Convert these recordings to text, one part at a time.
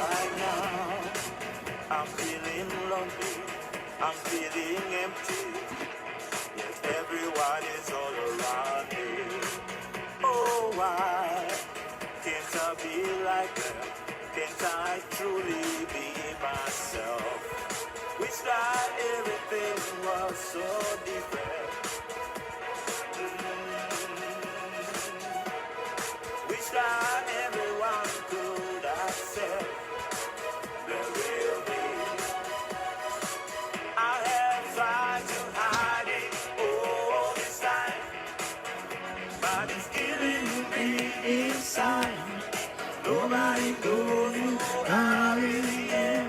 Right now, I'm feeling lonely, I'm feeling empty, yet everyone is all around me. Oh, why can't I be like them? Can't I truly be myself? Wish that everything was so different. Wish that everyone could accept the real me. I have tried to hide it all this time, but it's killing me inside. Nobody knows who I really am,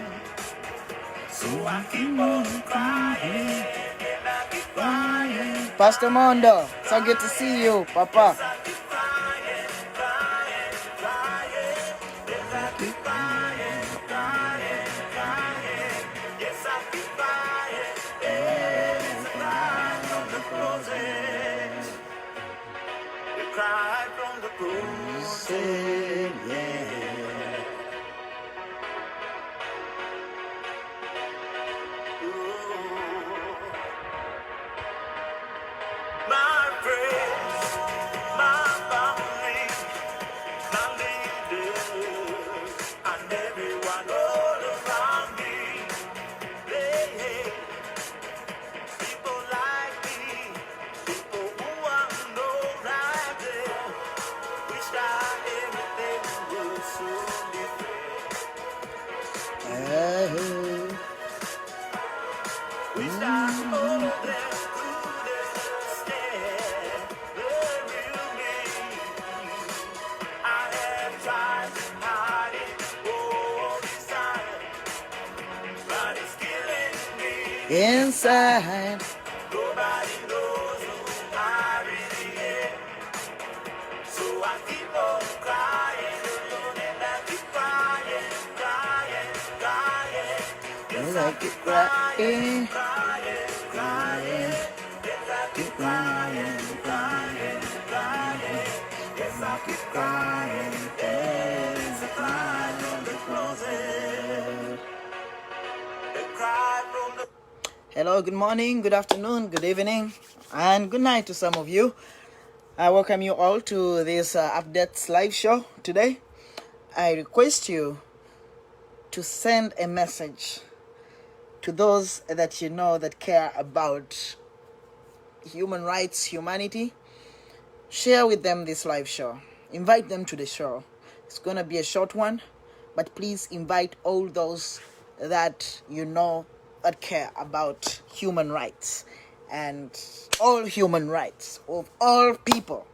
so I keep on crying and I keep crying. Pastor Mondo, so good to see you, Papa. I keep crying, crying, crying. Yes, I keep crying, crying, crying. Yes, I keep crying. It's a cry from the closet. We cry from the closet, yeah. My friends, my family, my leaders, and everyone all around me. They hate people like me, people who are no like them. Wish that everything was so different. Wish that all of them could understand the real me. I have tried to hide it all this time, but it's killing me Inside. Nobody knows who I really am, so I keep on crying alone and I keep crying, crying, crying. Yes, I keep crying, crying, crying. Yes, I keep crying, crying, crying. Yes, I keep crying. It's a cry from the closet. A cry from the Hello, good morning, good afternoon, good evening, and good night to some of you. I welcome you all to this updates live show today. I request you to send a message to those that you know that care about human rights, humanity. Share with them this live show. Invite them to the show. It's going to be a short one, but please invite all those that you know that care about human rights and all human rights of all people.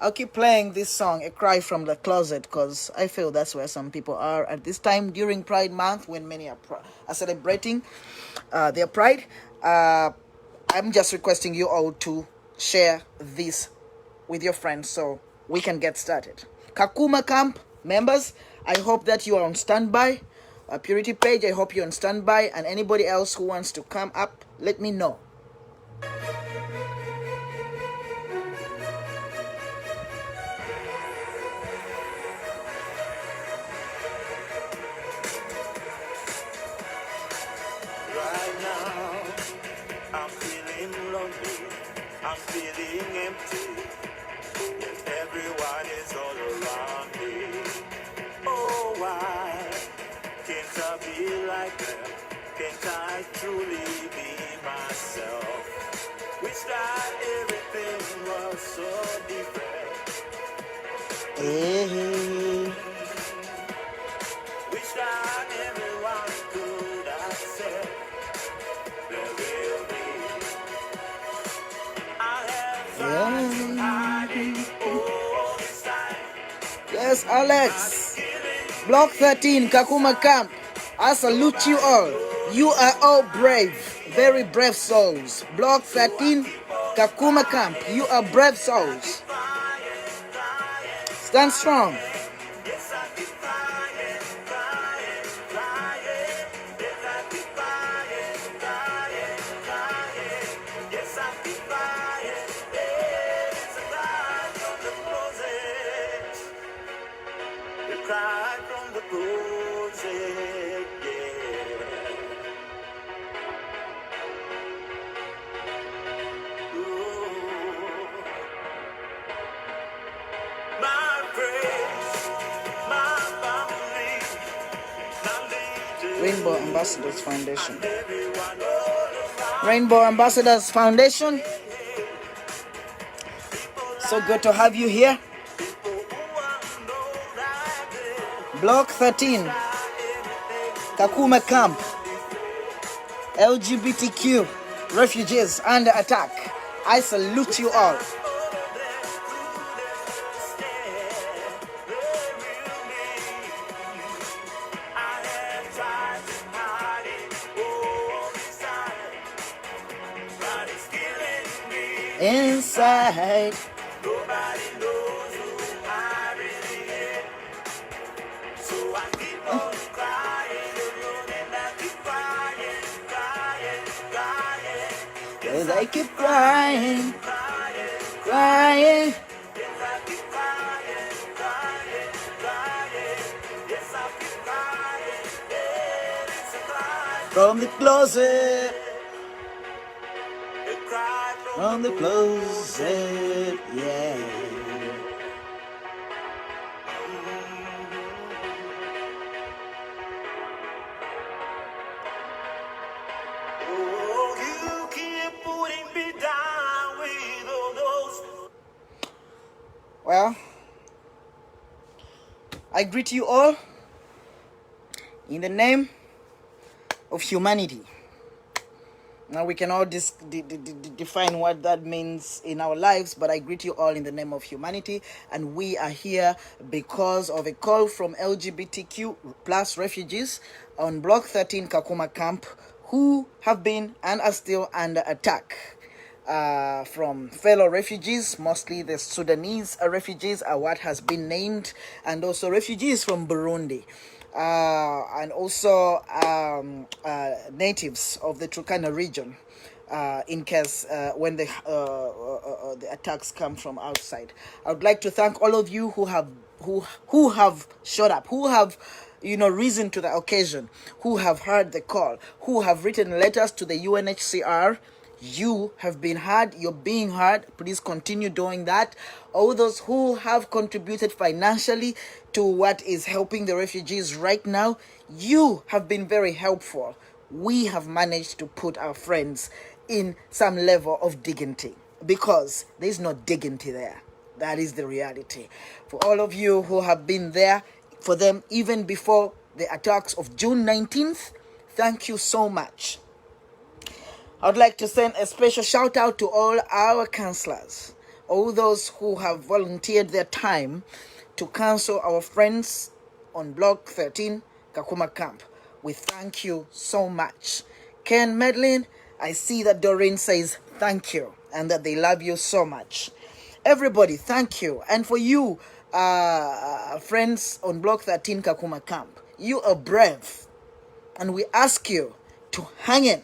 I'll keep playing this song, A Cry from the Closet, because I feel that's where some people are at this time during Pride Month when many are celebrating their pride. I'm just requesting you all to share this with your friends so we can get started. Kakuma Camp members, I hope that you are on standby. Purity Page, I hope you're on standby. And anybody else who wants to come up, let me know. Right now, I'm feeling lonely, I'm feeling empty, yet everyone is all around me. Oh, why can't I be like them? Can't I truly be myself? Wish that everything was so different. Wish that everyone could accept the real me. I have tried to hide it all this time. Yes, Alex. Block 13, Kakuma Camp. I salute you all. You are all brave, very brave souls. Block 13, Kakuma Camp. You are brave souls. Stand strong. We cry from the closet, yeah. Ooh. My friends, my family, Rainbow Ambassadors Foundation. everyone all around. Rainbow Ambassadors Foundation. So good to have you here. People who I know right there. Block 13, Kakuma Camp. LGBTQ refugees under attack. I salute you all. Inside. Nobody knows who I really am. So I keep on crying alone and I keep crying, crying, crying. As I keep crying, crying. Yes, I keep crying, crying, crying. Yes, I keep crying. Yeah, it's a cry. From the closet, A cry from the closet, yeah. Oh, you keep putting me down with all those. Well, I greet you all in the name of humanity. Now we can all define what that means in our lives, but I greet you all in the name of humanity, and we are here because of a call from LGBTQ plus refugees on Block 13 Kakuma Camp who have been and are still under attack from fellow refugees, mostly the Sudanese refugees are what has been named, and also refugees from Burundi. And also natives of the Turkana region, in case when the attacks come from outside. I would like to thank all of you who have showed up, who have risen to the occasion, who have heard the call, who have written letters to the UNHCR. You have been heard, you're being heard. Please continue doing that. All those who have contributed financially to what is helping the refugees right now, you have been very helpful. We have managed to put our friends in some level of dignity because there's no dignity there. That is the reality. For all of you who have been there for them even before the attacks of June 19th, thank you so much. I'd like to send a special shout out to all our counselors, all those who have volunteered their time to counsel our friends on Block 13, Kakuma Camp. We thank you so much. Ken Medlin, I see that Doreen says thank you and that they love you so much. Everybody, thank you. And for you, friends on Block 13, Kakuma Camp, you are brave. And we ask you to hang in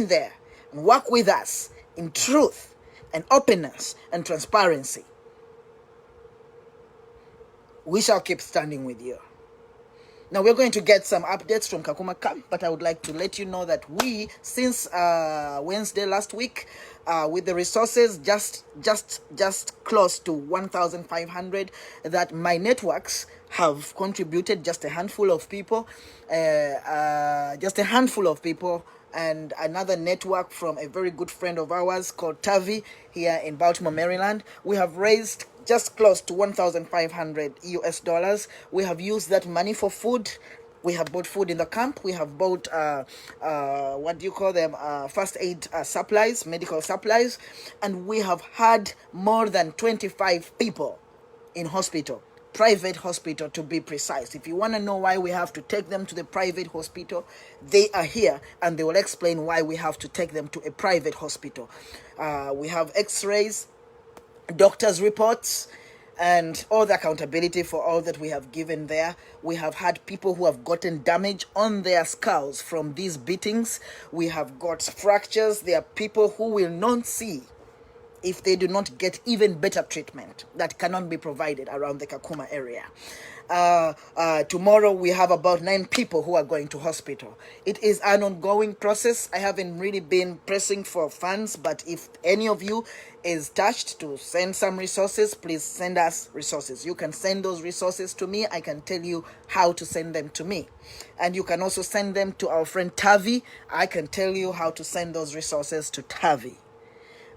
there and work with us in truth and openness and transparency. We shall keep standing with you. Now we're going to get some updates from Kakuma Camp, but I would like to let you know that we, since Wednesday last week, with the resources just close to 1,500 that my networks have contributed, just a handful of people, and another network from a very good friend of ours called Tavi here in Baltimore, Maryland. We have raised just close to 1,500 US dollars. We have used that money for food. We have bought food in the camp. We have bought, first aid supplies, medical supplies. And we have had more than 25 people in hospital, private hospital to be precise. If you want to know why we have to take them to the private hospital, they are here and they will explain why we have to take them to a private hospital. We have x-rays, doctors' reports, and all the accountability for all that we have given there. We have had people who have gotten damage on their skulls from these beatings. We have got fractures. There are people who will not see if they do not get even better treatment that cannot be provided around the Kakuma area. Tomorrow we have about 9 people who are going to hospital. It is an ongoing process. I haven't really been pressing for funds, but if any of you is touched to send some resources, please send us resources. You can send those resources to me. I can tell you how to send them to me. And you can also send them to our friend Tavi. I can tell you how to send those resources to Tavi.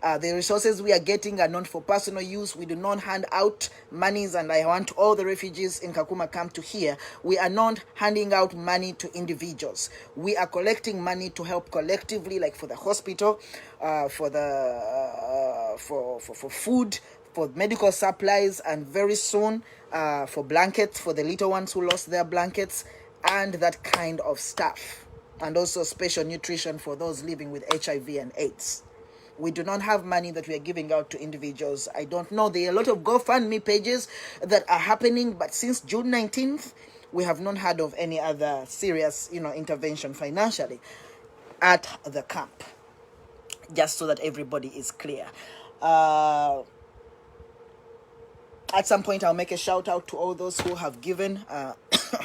The resources we are getting are not for personal use. We do not hand out monies, and I want all the refugees in Kakuma camp to hear. We are not handing out money to individuals. We are collecting money to help collectively, like for the hospital, for food, for medical supplies, and very soon for blankets for the little ones who lost their blankets, and that kind of stuff. And also special nutrition for those living with HIV and AIDS. We do not have money that we are giving out to individuals. I don't know. There are a lot of GoFundMe pages that are happening, but since June 19th, we have not heard of any other serious, intervention financially at the camp. Just so that everybody is clear. At some point, I'll make a shout out to all those who have given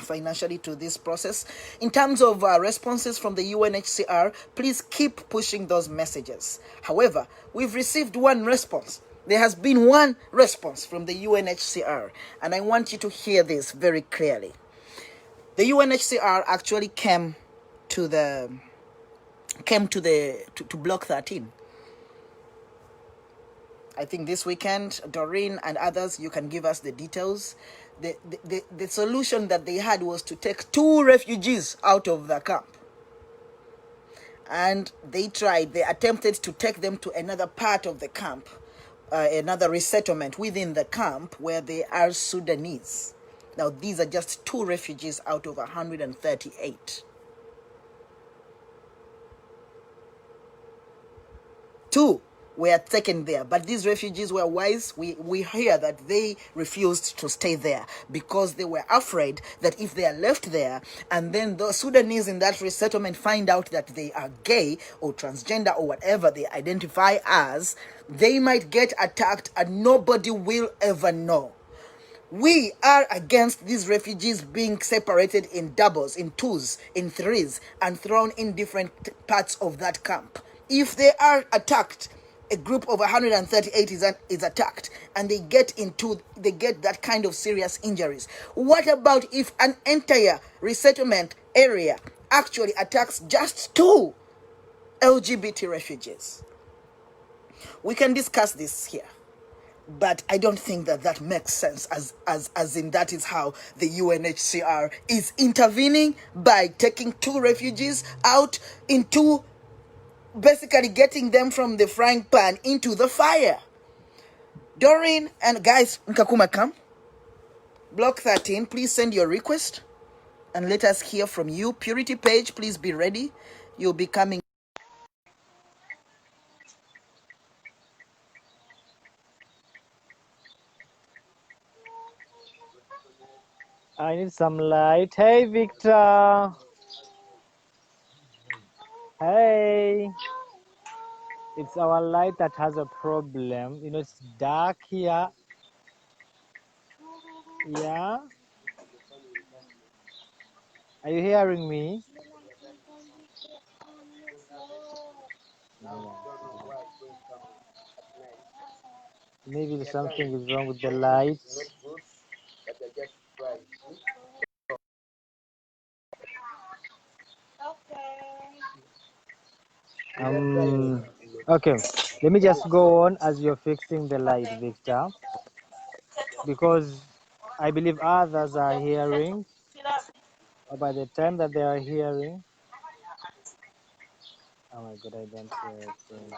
financially to this process. In terms of responses from the UNHCR, please keep pushing those messages. However, we've received one response. There has been one response from the UNHCR, and I want you to hear this very clearly. The UNHCR actually came to Block 13. I think this weekend, Doreen and others, you can give us the details. The solution that they had was to take 2 refugees out of the camp. And they attempted to take them to another part of the camp, another resettlement within the camp where they are Sudanese. Now, these are just 2 refugees out of 138. 2 were taken there, but these refugees were wise. We hear that they refused to stay there because they were afraid that if they are left there and then the Sudanese in that resettlement find out that they are gay or transgender or whatever they identify as, they might get attacked and nobody will ever know. We are against these refugees being separated in doubles, in 2s, in 3s, and thrown in different parts of that camp. If they are attacked, a group of 138 is attacked, and they get that kind of serious injuries. What about if an entire resettlement area actually attacks just 2 LGBT refugees? We can discuss this here. But I don't think that makes sense, as in that is how the UNHCR is intervening by taking 2 refugees out into basically getting them from the frying pan into the fire. Doreen and guys in Kakuma camp, Block 13, please send your request and let us hear from you. Purity Page, please be ready. You'll be coming. I need some light. Hey, Victor. Hey. It's our light that has a problem. It's dark here. Yeah. Are you hearing me? Maybe something is wrong with the lights. Okay, let me just go on as you're fixing the light, Victor, because I believe others are hearing, or by the time that they are hearing. Oh my God, I don't hear a thing.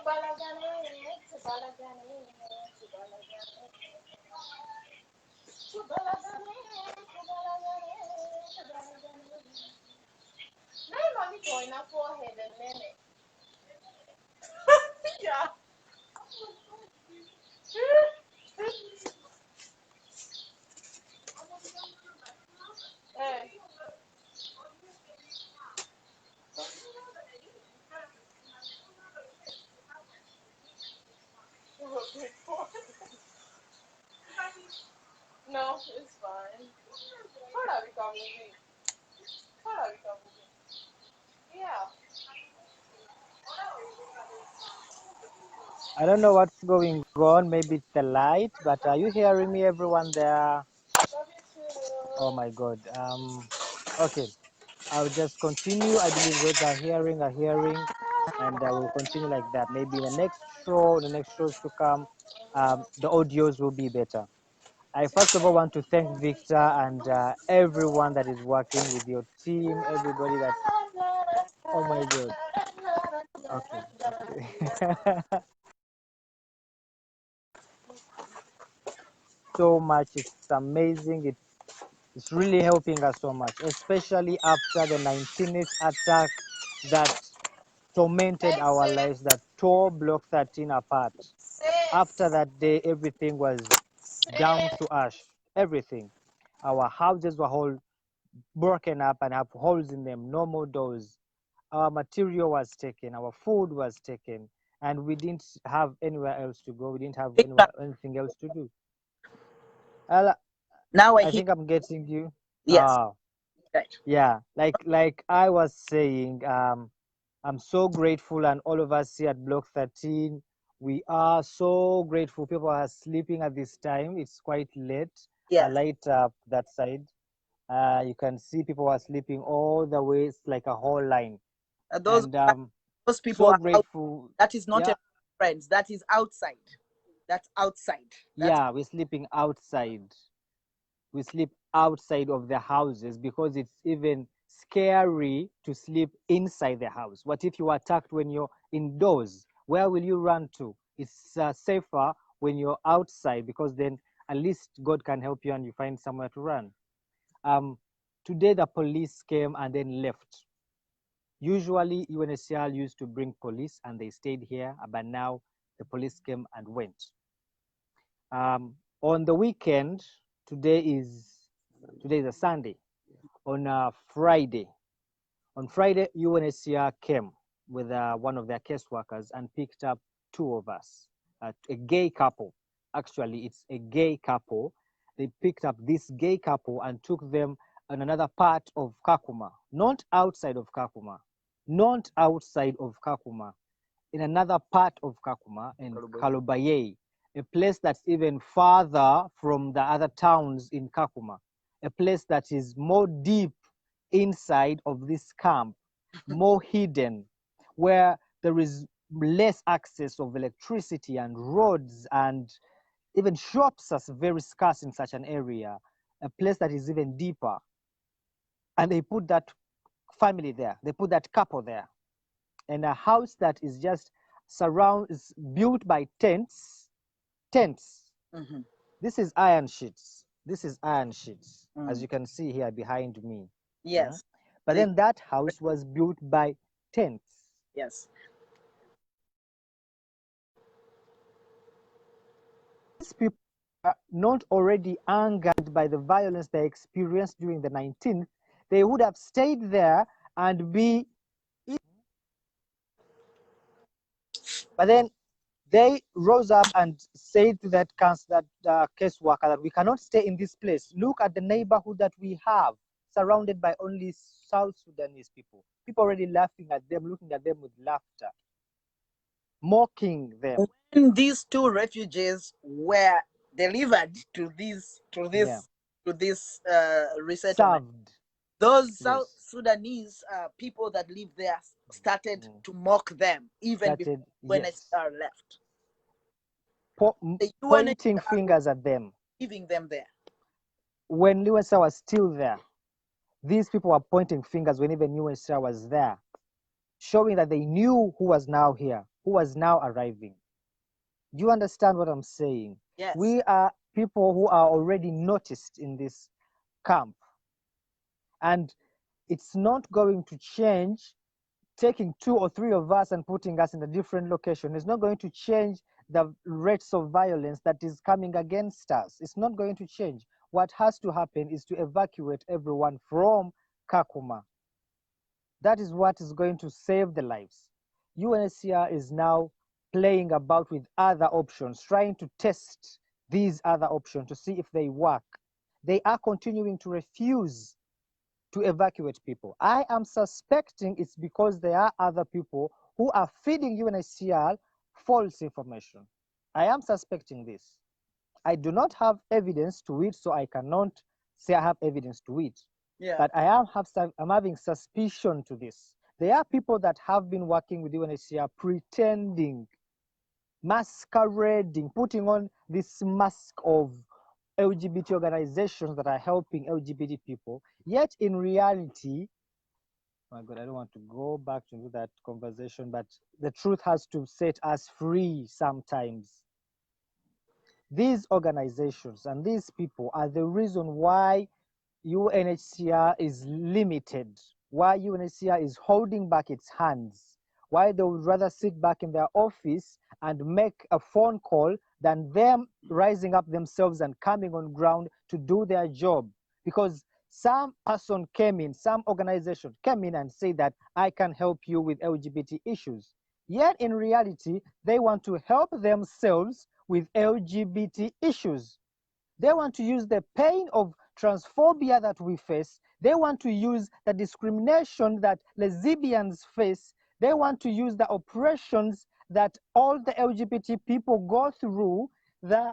Yeah. Hey. No, it's fine. Hold on, become moving. Hold on, become moving. Yeah. I don't know what's going on. Maybe it's the light, but are you hearing me, everyone there? Love you Oh too. my God. Okay. I'll just continue. I believe those are hearing, and we'll continue like that. Maybe the next show, the next shows to come, the audios will be better. I first of all want to thank Victor and everyone that is working with your team, everybody that. Oh my God. Okay. Okay. So much. It's amazing. It's really helping us so much, especially after the 19th attack that tormented our lives, that tore Block 13 apart. After that day, everything was down to ash. Everything. Our houses were all broken up and have holes in them, no more doors. Our material was taken, our food was taken, and we didn't have anywhere else to go. We didn't have anything else to do. Now I I hear. think I'm getting you. Yes. Right. Yeah, like I was saying, I'm so grateful, and all of us here at Block 13, we are so grateful. People are sleeping at this time. It's quite late. I Yes. light up that side. You can see people are sleeping all the way. It's like a whole line, Those and those people so are out. grateful. That is not Yeah, a friends. That is outside. That's outside. That's yeah, we're sleeping outside. We sleep outside of the houses because it's even scary to sleep inside the house. What if you are attacked when you're indoors? Where will you run to? It's safer when you're outside, because then at least God can help you and you find somewhere to run. Um, Today the police came and then left. Usually UNHCR used to bring police and they stayed here, but now the police came and went. On the weekend, today is a Sunday. On Friday, UNHCR came with one of their caseworkers and picked up two of us, a gay couple. Actually, it's a gay couple. They picked up this gay couple and took them in another part of Kakuma, not outside of Kakuma, not outside of Kakuma, in another part of Kakuma, in Kalubaye, a place that's even farther from the other towns in Kakuma, a place that is more deep inside of this camp, more hidden, where there is less access of electricity and roads, and even shops are very scarce in such an area, a place that is even deeper. And they put that family there, they put that couple there, and a house that is just is built by tents. mm-hmm. This is iron sheets. As you can see here behind me. Yes. But then that house was built by tents. Yes. These people are not already angered by the violence they experienced during the 19th. They would have stayed there and be. But then they rose up and said to that caseworker that we cannot stay in this place. Look at the neighborhood that we have, surrounded by only South Sudanese people. People already laughing at them, looking at them with laughter, mocking them. When these two refugees were delivered to this resettlement, Served. those South Sudanese people that live there started to mock them even before UNHCR left. Pointing fingers at them. Leaving them there. When UNHCR was still there, these people were pointing fingers when even UNHCR was there. showing that they knew who was now here, who was now arriving. Do you understand what I'm saying? Yes. We are people who are already noticed in this camp. And it's not going to change taking 2 or 3 of us and putting us in a different location. It's not going to change the rates of violence that is coming against us. It's not going to change. What has to happen is to evacuate everyone from Kakuma. That is what is going to save the lives. UNHCR is now playing about with other options, trying to test these other options to see if they work. They are continuing to refuse to evacuate people. I am suspecting it's because there are other people who are feeding UNHCR false information. I am suspecting this. I do not have evidence to it, so I cannot say I have evidence to it. Yeah. But I'm having suspicion to this. There are people that have been working with UNHCR pretending, masquerading, putting on this mask of LGBT organizations that are helping LGBT people. Yet in reality, my God, I don't want to go back to that conversation, but the truth has to set us free sometimes. These organizations and these people are the reason why UNHCR is limited, why UNHCR is holding back its hands, why they would rather sit back in their office and make a phone call than them rising up themselves and coming on ground to do their job. Because some person came in, some organization came in and said that I can help you with LGBT issues. Yet in reality, they want to help themselves with LGBT issues. They want to use the pain of transphobia that we face. They want to use the discrimination that lesbians face. They want to use the oppressions that all the LGBT people go through, the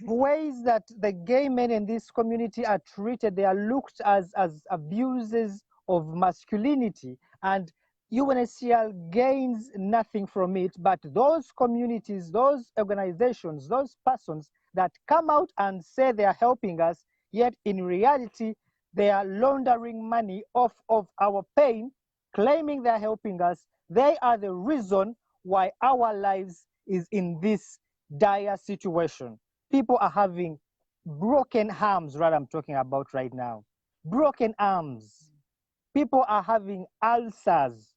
ways that the gay men in this community are treated. They are looked as abuses of masculinity. And UNHCR gains nothing from it, but those communities, those organizations, those persons that come out and say they are helping us, yet in reality, they are laundering money off of our pain, claiming they're helping us. They are the reason why our lives is in this dire situation. People are having broken arms, right? I'm talking about right now. Broken arms. People are having ulcers,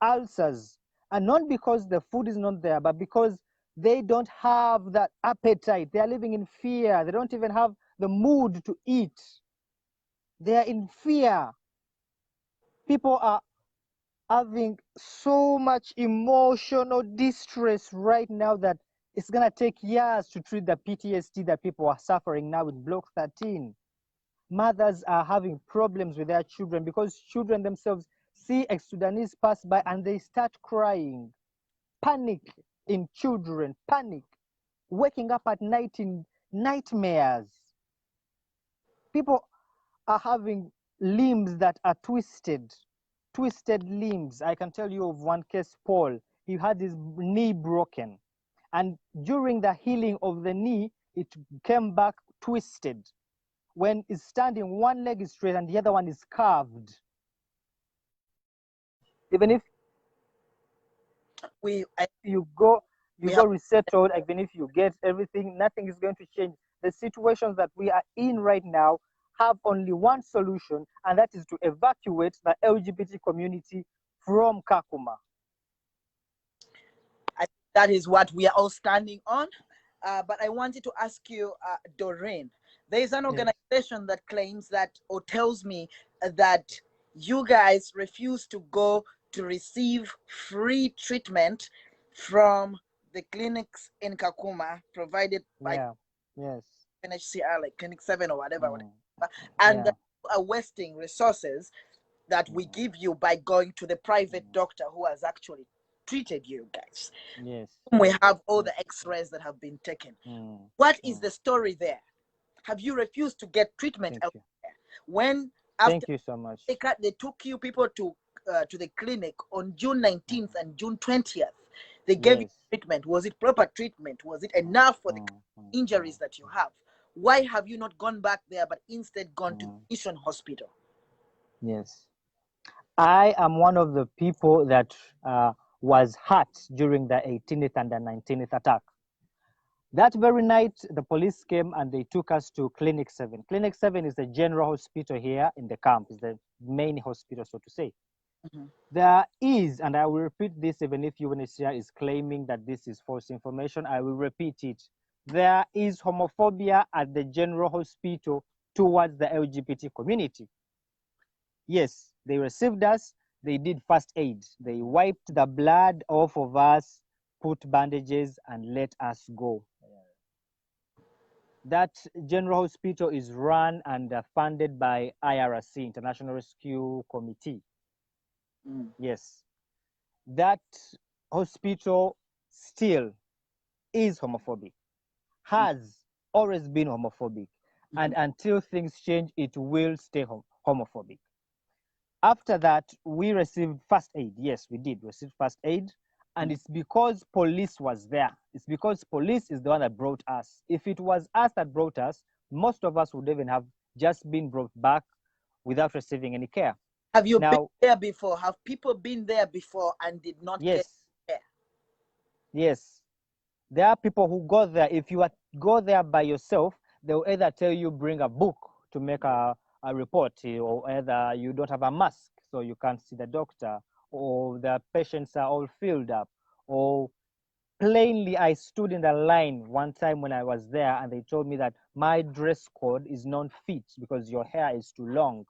and not because the food is not there, but because they don't have that appetite. They are living in fear. They don't even have the mood to eat. They are in fear. People are having so much emotional distress right now that it's going to take years to treat the PTSD that people are suffering now in Block 13. Mothers are having problems with their children because children themselves see a Sudanese pass by and they start crying. Panic in children, panic. Waking up at night in nightmares. People are having limbs that are twisted limbs. I can tell you of one case, Paul. He had his knee broken. And during the healing of the knee, it came back twisted. When it's standing, one leg is straight and the other one is curved. Even if you go resettled, even if you get everything, nothing is going to change. The situations that we are in right now have only one solution, and that is to evacuate the LGBT community from Kakuma. That is what we are all standing on. But I wanted to ask you, Doreen, there is an organization that claims that, or tells me that you guys refuse to go to receive free treatment from the clinics in Kakuma provided by UNHCR, like Clinic 7 or whatever. And are wasting resources that we give you by going to the private doctor who has actually treated you guys. Yes. We have all the x-rays that have been taken. What is the story there? Have you refused to get treatment elsewhere? When after Thank you so much. They took you people to the clinic on June 19th and June 20th. They gave you treatment. Was it proper treatment? Was it enough for the injuries that you have? Why have you not gone back there, but instead gone to the Mission Hospital? Yes. I am one of the people that was hurt during the 18th and the 19th attack. That very night, the police came and they took us to Clinic 7. Clinic 7 is the general hospital here in the camp, is the main hospital, so to say. Mm-hmm. There is, and I will repeat this even if UNHCR is claiming that this is false information, I will repeat it. There is homophobia at the general hospital towards the LGBT community. Yes, they received us, they did first aid. They wiped the blood off of us, put bandages, and let us go. That general hospital is run and funded by IRC, International Rescue Committee. Yes. That hospital still is homophobic, has always been homophobic, and until things change, it will stay homophobic. After that, we received first aid. Yes, we did receive first aid. And it's because police was there. It's because police is the one that brought us. If it was us that brought us, most of us would even have just been brought back without receiving any care. Have you been there before? Have people been there before and did not get care? Yes. There are people who go there. If you go there by yourself, they'll either tell you bring a book to make a report, or either you don't have a mask so you can't see the doctor, or the patients are all filled up, or plainly I stood in the line one time when I was there and they told me that my dress code is not fit because your hair is too long,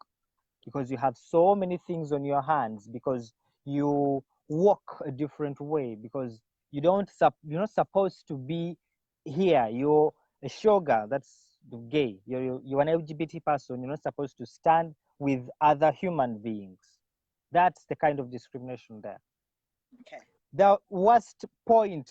because you have so many things on your hands, because you walk a different way, because you're not supposed to be here. You're a shoga, that's gay. You're an LGBT person. You're not supposed to stand with other human beings. That's the kind of discrimination there. Okay. The worst point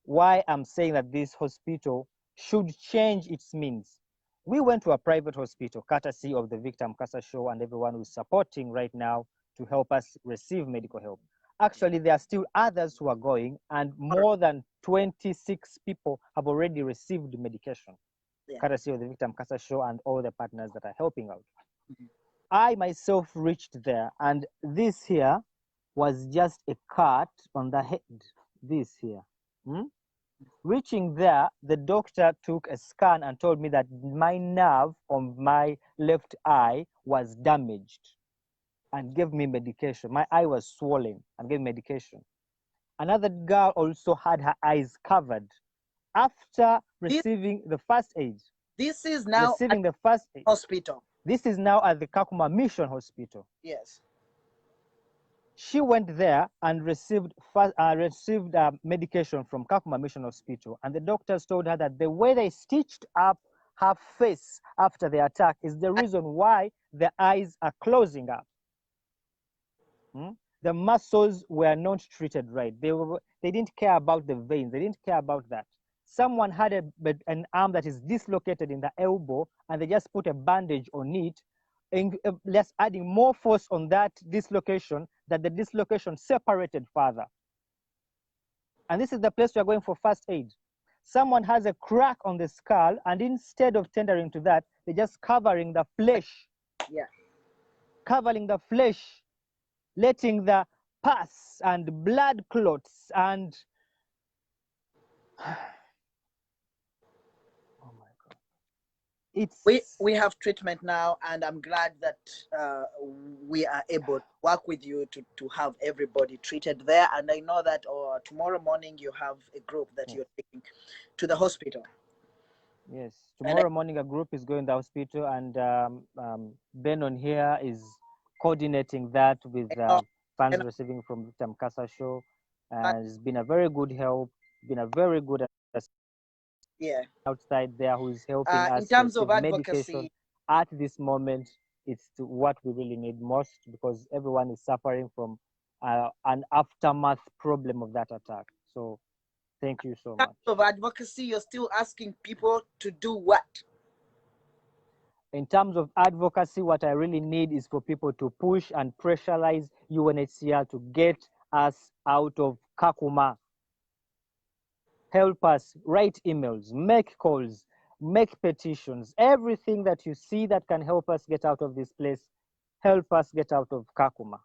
why I'm saying that this hospital should change its means. We went to a private hospital, courtesy of the Victor Mkasa Show and everyone who's supporting right now to help us receive medical help. Actually, there are still others who are going, and more than 26 people have already received medication, courtesy of the Victor Mkasa Show and all the partners that are helping out. I myself reached there, and this here was just a cut on the head, this here. Reaching there, the doctor took a scan and told me that my nerve on my left eye was damaged and gave me medication. My eye was swollen and gave medication. Another girl also had her eyes covered after receiving the first aid. This is now receiving the first aid. Hospital. This is now at the Kakuma Mission Hospital. Yes. She went there and received medication from Kakuma Mission Hospital, and the doctors told her that the way they stitched up her face after the attack is the reason why the eyes are closing up. The muscles were not treated right. They didn't care about the veins. They didn't care about that. Someone had an arm that is dislocated in the elbow, and they just put a bandage on it, less adding more force on that dislocation, that the dislocation separated further. And this is the place we are going for first aid. Someone has a crack on the skull, and instead of tendering to that, they're just covering the flesh. Yeah. Covering the flesh, letting the pus and blood clots and oh my God. We have treatment now, and I'm glad that we are able to work with you to have everybody treated there. And I know that tomorrow morning you have a group that you're taking to the hospital. Yes, tomorrow morning a group is going to the hospital, and Ben on here is coordinating that with funds receiving from Victor Mkasa Show. It's been a very good help, been a very good outside there who's helping us in terms of medication. At this moment, it's what we really need most, because everyone is suffering from an aftermath problem of that attack. So thank you so much. In terms of advocacy, you're still asking people to do what? In terms of advocacy, what I really need is for people to push and pressurize UNHCR to get us out of Kakuma. Help us, write emails, make calls, make petitions, everything that you see that can help us get out of this place, help us get out of Kakuma.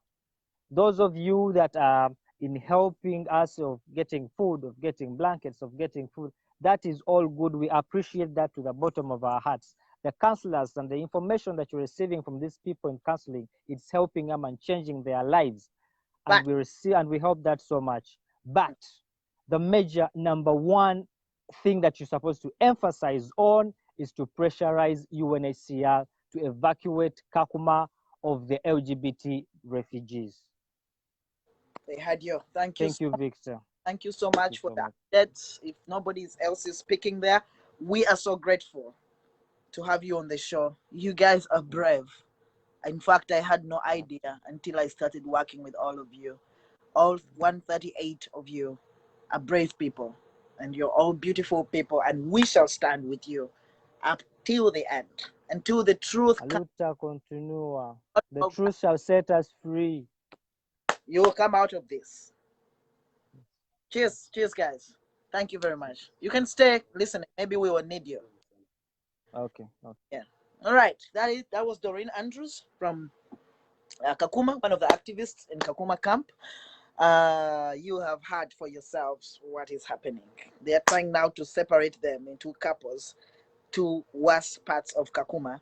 Those of you that are in helping us of getting food, of getting blankets, of getting food, that is all good. We appreciate that to the bottom of our hearts. The counselors and the information that you're receiving from these people in counseling, it's helping them and changing their lives. And But we receive and we hope that so much. But the major number one thing that you're supposed to emphasize on is to pressurize UNHCR to evacuate Kakuma of the LGBT refugees. they had you. Thank you. Thank you, Victor. Thank you so Thank you much for so that. much. If nobody else is speaking there, we are so grateful to have you on the show. You guys are brave. In fact, I had no idea until I started working with all of you. All 138 of you are brave people, and you're all beautiful people, and we shall stand with you up till the end, until the truth comes Aluta continua. out The of, truth shall set us free. you will come out of this. Cheers, cheers, guys. Thank you very much. You can stay listening. Maybe we will need you. Okay. Okay. Yeah. All right. That was Doreen Andrews from Kakuma, one of the activists in Kakuma camp. You have heard for yourselves what is happening. They are trying now to separate them into couples to worse parts of Kakuma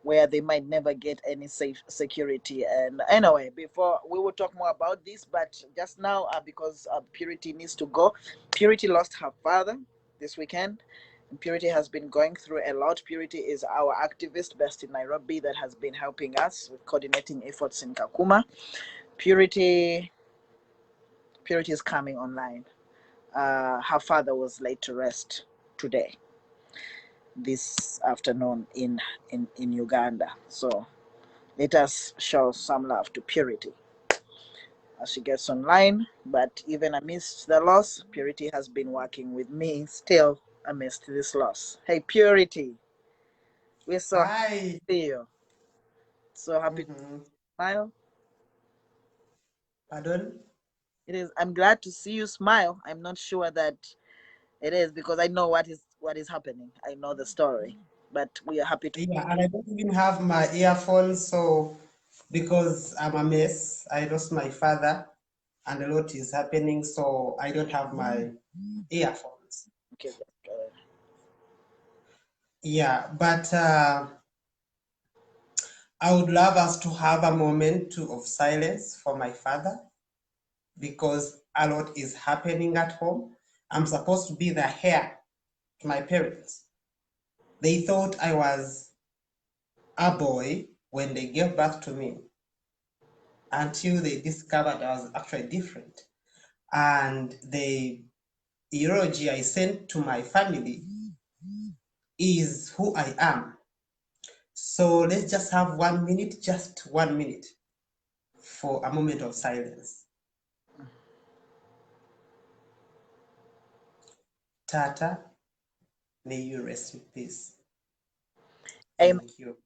where they might never get any safe security. And anyway, before we will talk more about this, but just now, because Purity needs to go, Purity lost her father this weekend. And Purity has been going through a lot. Purity is our activist based in Nairobi that has been helping us with coordinating efforts in Kakuma. Purity is coming online. Her father was laid to rest today, this afternoon in Uganda. So let us show some love to Purity as she gets online. But even amidst the loss, Purity has been working with me still amidst this loss. Hey, Purity, we're so happy Hi. to see you. So happy to Mm-hmm. smile. Pardon? It is. I'm glad to see you smile. I'm not sure that it is because I know what is happening. I know the story, but we are happy to. Yeah, and I don't even have my earphones, so because I'm a mess, I lost my father, and a lot is happening, so I don't have my earphones. Okay, Yeah, but I would love us to have a moment of silence for my father because a lot is happening at home. I'm supposed to be the heir to my parents. They thought I was a boy when they gave birth to me until they discovered I was actually different. And the eulogy I sent to my family is who I am. So let's just have 1 minute, just 1 minute, for a moment of silence. Tata, may you rest in peace. amen. Thank you.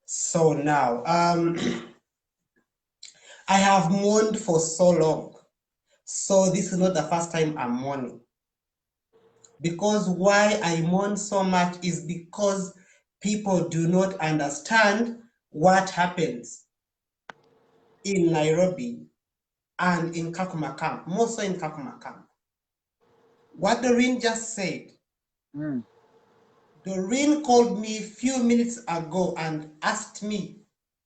So now, I have mourned for so long. So this is not the first time I'm mourning. Because why I mourn so much is because people do not understand what happens in Nairobi and in Kakuma camp, more so in Kakuma camp. What Doreen just said, Mm. Doreen called me a few minutes ago and asked me,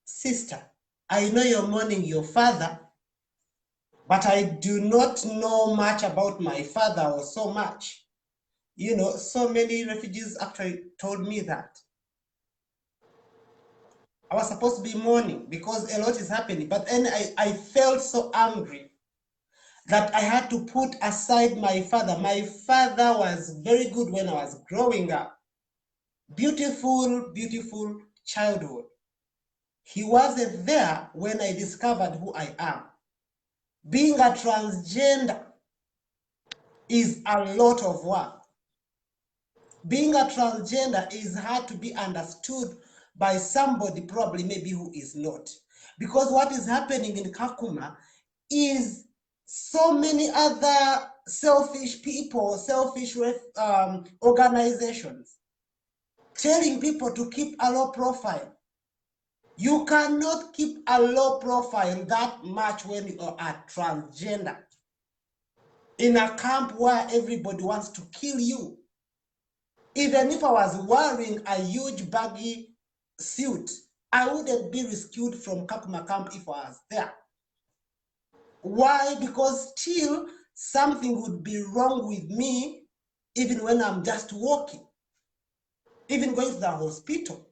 sister, I know you're mourning your father, but I do not know much about my father or so much. You know, so many refugees actually told me that. I was supposed to be mourning because a lot is happening. But then I felt so angry that I had to put aside my father. My father was very good when I was growing up. Beautiful, beautiful childhood. He wasn't there when I discovered who I am. Being a transgender is a lot of work. Being a transgender is hard to be understood by somebody probably maybe who is not. Because what is happening in Kakuma is so many other selfish people, selfish organizations telling people to keep a low profile. You cannot keep a low profile that much when you are a transgender in a camp where everybody wants to kill you. Even if I was wearing a huge baggy suit, I wouldn't be rescued from Kakuma camp if I was there. Why? Because still something would be wrong with me even when I'm just walking, even going to the hospital.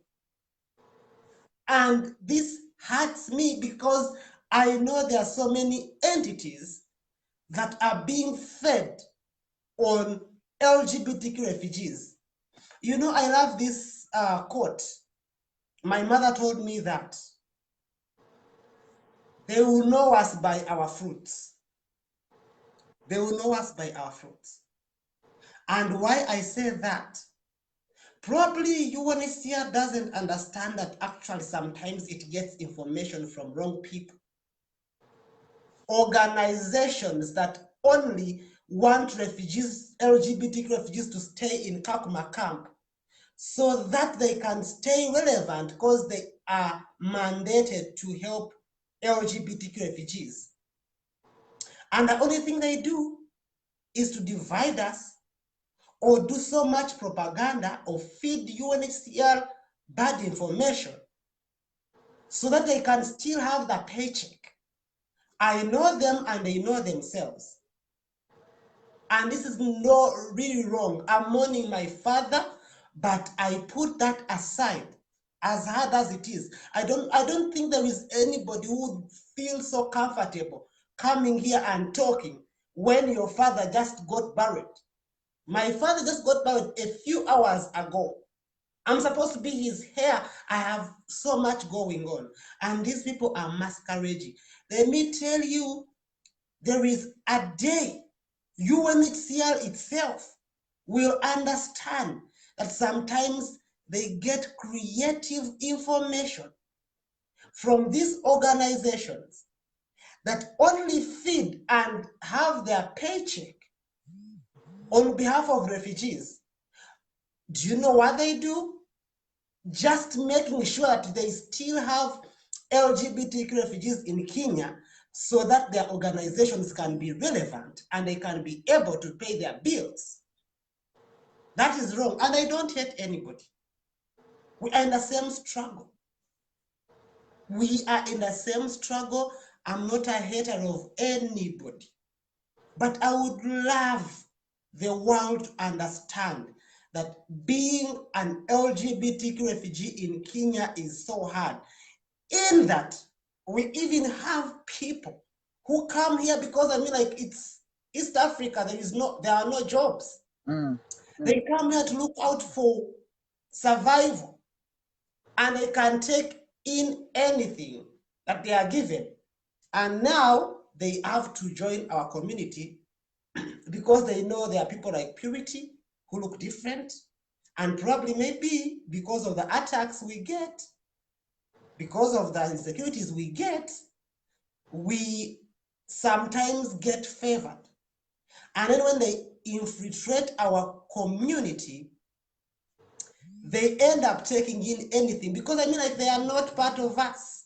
And this hurts me because I know there are so many entities that are being fed on LGBTQ refugees. You know, I love this quote. My mother told me that they will know us by our fruits. They will know us by our fruits. And why I say that, probably UNHCR doesn't understand that actually sometimes it gets information from wrong people. Organizations that only want refugees, LGBTQ refugees, to stay in Kakuma camp so that they can stay relevant because they are mandated to help LGBTQ refugees. And the only thing they do is to divide us or do so much propaganda or feed UNHCR bad information so that they can still have the paycheck. I know them and they know themselves. And this is not really wrong. I'm mourning my father, but I put that aside. As hard as it is, I don't think there is anybody who would feel so comfortable coming here and talking when your father just got buried. My father just got buried a few hours ago. I'm supposed to be his heir. I have so much going on. And these people are masquerading. Let me tell you, there is a day UNHCR itself will understand that sometimes they get creative information from these organizations that only feed and have their paycheck on behalf of refugees. Do you know what they do? Just making sure that they still have LGBTQ refugees in Kenya so that their organizations can be relevant and they can be able to pay their bills. That is wrong, and I don't hate anybody. We are in the same struggle. We are in the same struggle. I'm not a hater of anybody, but I would love the world to understand that being an LGBTQ refugee in Kenya is so hard. In that, we even have people who come here because like it's East Africa. There are no jobs. They come here to look out for survival, and they can take in anything that they are given. And now they have to join our community because they know there are people like Purity who look different, and probably maybe because of the attacks we get, because of the insecurities we get, we sometimes get favored. And then when they infiltrate our community, they end up taking in anything because like they are not part of us.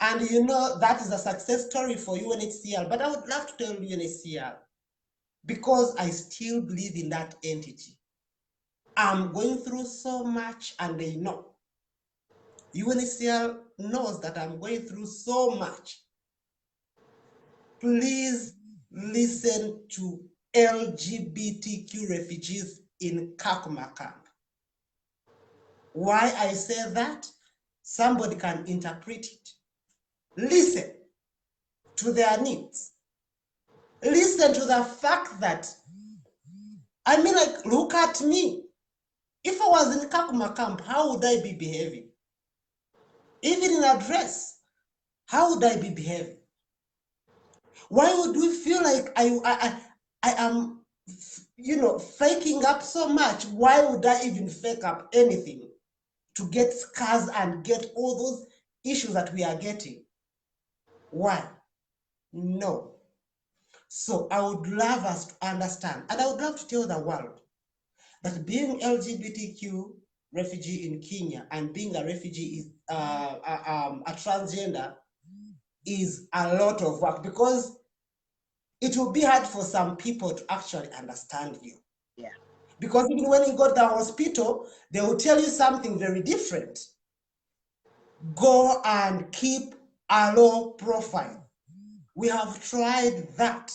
And that is a success story for UNHCR. But I would love to tell UNHCR, because I still believe in that entity. I'm going through so much and they know. UNHCR knows that I'm going through so much. Please listen to LGBTQ refugees in Kakuma camp. Why I say that? Somebody can interpret it. Listen to their needs. Listen to the fact that, like, look at me. If I was in Kakuma camp, how would I be behaving? Even in a dress, how would I be behaving? Why would we feel like I am, faking up so much? Why would I even fake up anything to get scars and get all those issues that we are getting? Why? No. So I would love us to understand, and I would love to tell the world that being LGBTQ refugee in Kenya and being a refugee is a transgender is a lot of work, because it will be hard for some people to actually understand you. Yeah. Because even when you go to the hospital, they will tell you something very different. Go and keep a low profile. We have tried that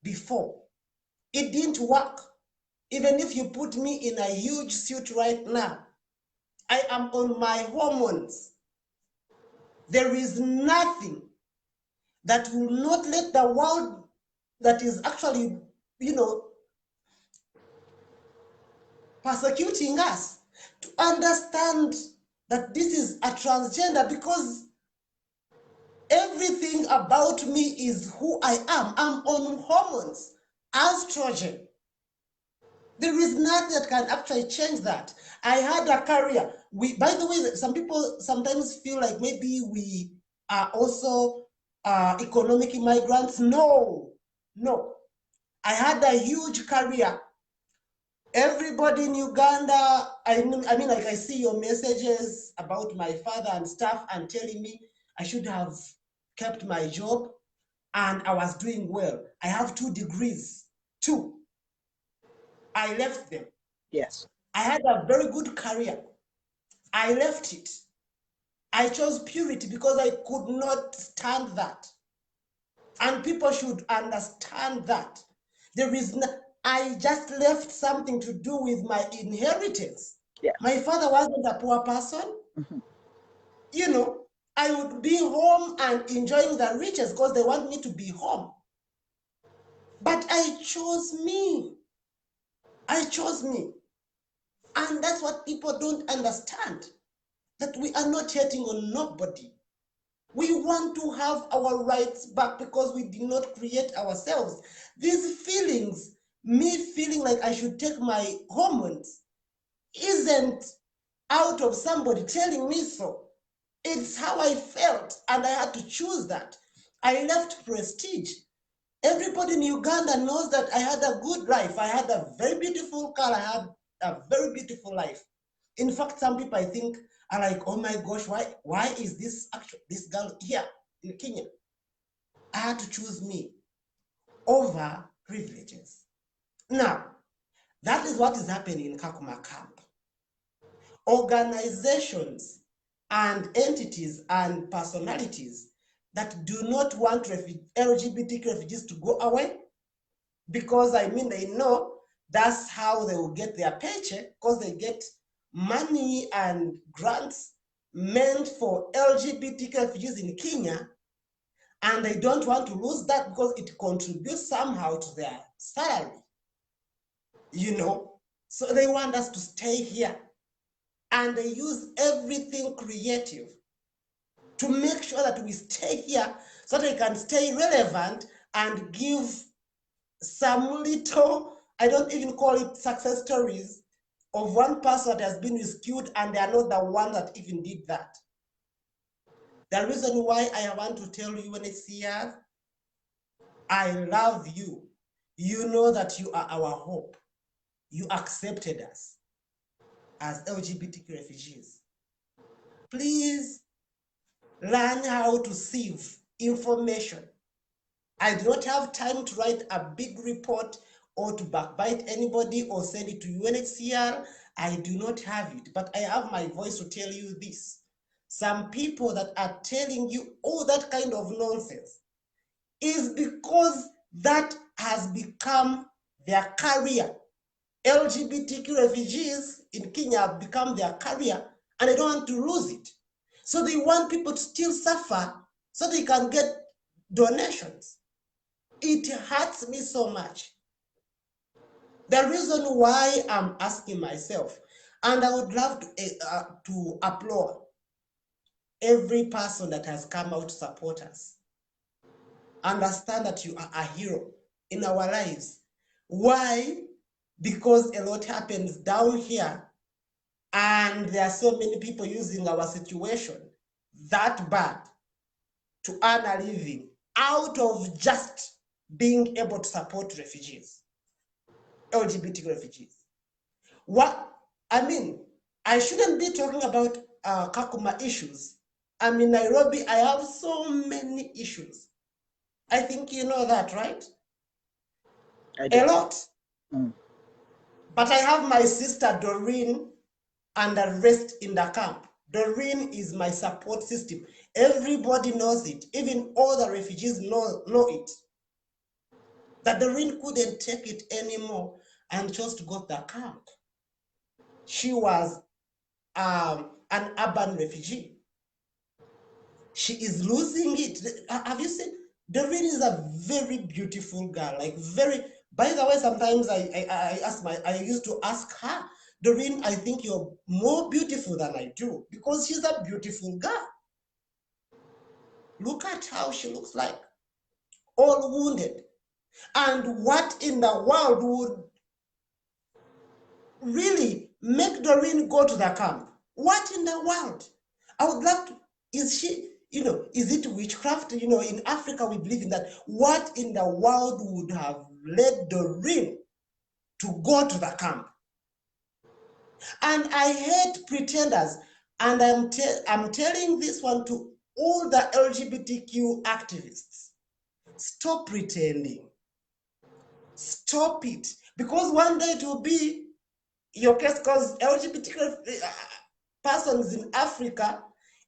before. It didn't work. Even if you put me in a huge suit right now, I am on my hormones. There is nothing that will not let the world that is actually, persecuting us to understand that this is a transgender, because everything about me is who I am. I'm on hormones, estrogen. There is nothing that can actually change that. I had a career. By the way, some people sometimes feel like maybe we are also economic immigrants. No. I had a huge career. Everybody in Uganda, I mean, like, I see your messages about my father and stuff and telling me I should have kept my job, and I was doing well. I have 2 degrees, 2. I left them. Yes. I had a very good career. I left it. I chose purity because I could not stand that. And people should understand that. There is no, I just left something to do with my inheritance. Yeah. My father wasn't a poor person. Mm-hmm. I would be home and enjoying the riches because they want me to be home. But I chose me. I chose me. And that's what people don't understand, that we are not hating on nobody. We want to have our rights back because we did not create ourselves. These feelings, me feeling like I should take my hormones, isn't out of somebody telling me so. It's how I felt, and I had to choose that. I left prestige. Everybody in Uganda knows that I had a good life. I had a very beautiful car. I had a very beautiful life. In fact, some people, I think, are like, oh my gosh, why is this girl here in Kenya? I had to choose me over privileges. Now, that is what is happening in Kakuma camp. Organizations and entities and personalities that do not want LGBTQ refugees to go away, because they know that's how they will get their paycheck, because they get money and grants meant for LGBT refugees in Kenya, and they don't want to lose that because it contributes somehow to their salary, So they want us to stay here, and they use everything creative to make sure that we stay here so they can stay relevant and give some little, I don't even call it success stories, of one person that has been rescued and they are not the one that even did that. The reason why I want to tell you, UNHCR, I love you. You know that you are our hope. You accepted us as LGBTQ refugees. Please learn how to sieve information. I do not have time to write a big report or to backbite anybody or send it to UNHCR. I do not have it, but I have my voice to tell you this. Some people that are telling you all that kind of nonsense is because that has become their career. LGBTQ refugees in Kenya have become their career, and they don't want to lose it. So they want people to still suffer so they can get donations. It hurts me so much. The reason why I'm asking myself, and I would love to applaud every person that has come out to support us. Understand that you are a hero in our lives. Why? Because a lot happens down here, and there are so many people using our situation that bad to earn a living out of just being able to support refugees, LGBT refugees. I shouldn't be talking about Kakuma issues. I'm in Nairobi. I have so many issues. I think you know that, right? I do. A lot. Mm. But I have my sister Doreen and the rest in the camp. Doreen is my support system. Everybody knows it. Even all the refugees know it. That Doreen couldn't take it anymore and chose to go to the camp. She was an urban refugee. She is losing it. Have you seen? Doreen is a very beautiful girl, like very. By the way, sometimes I used to ask her, Doreen, I think you're more beautiful than I do because she's a beautiful girl. Look at how she looks like, all wounded. And what in the world would really make Doreen go to the camp? What in the world? I would love to. Is she, is it witchcraft? In Africa, we believe in that. What in the world would have led Doreen to go to the camp? And I hate pretenders. And I'm telling this one to all the LGBTQ activists. Stop pretending. Stop it. Because one day it will be your case, because LGBTQ persons in Africa,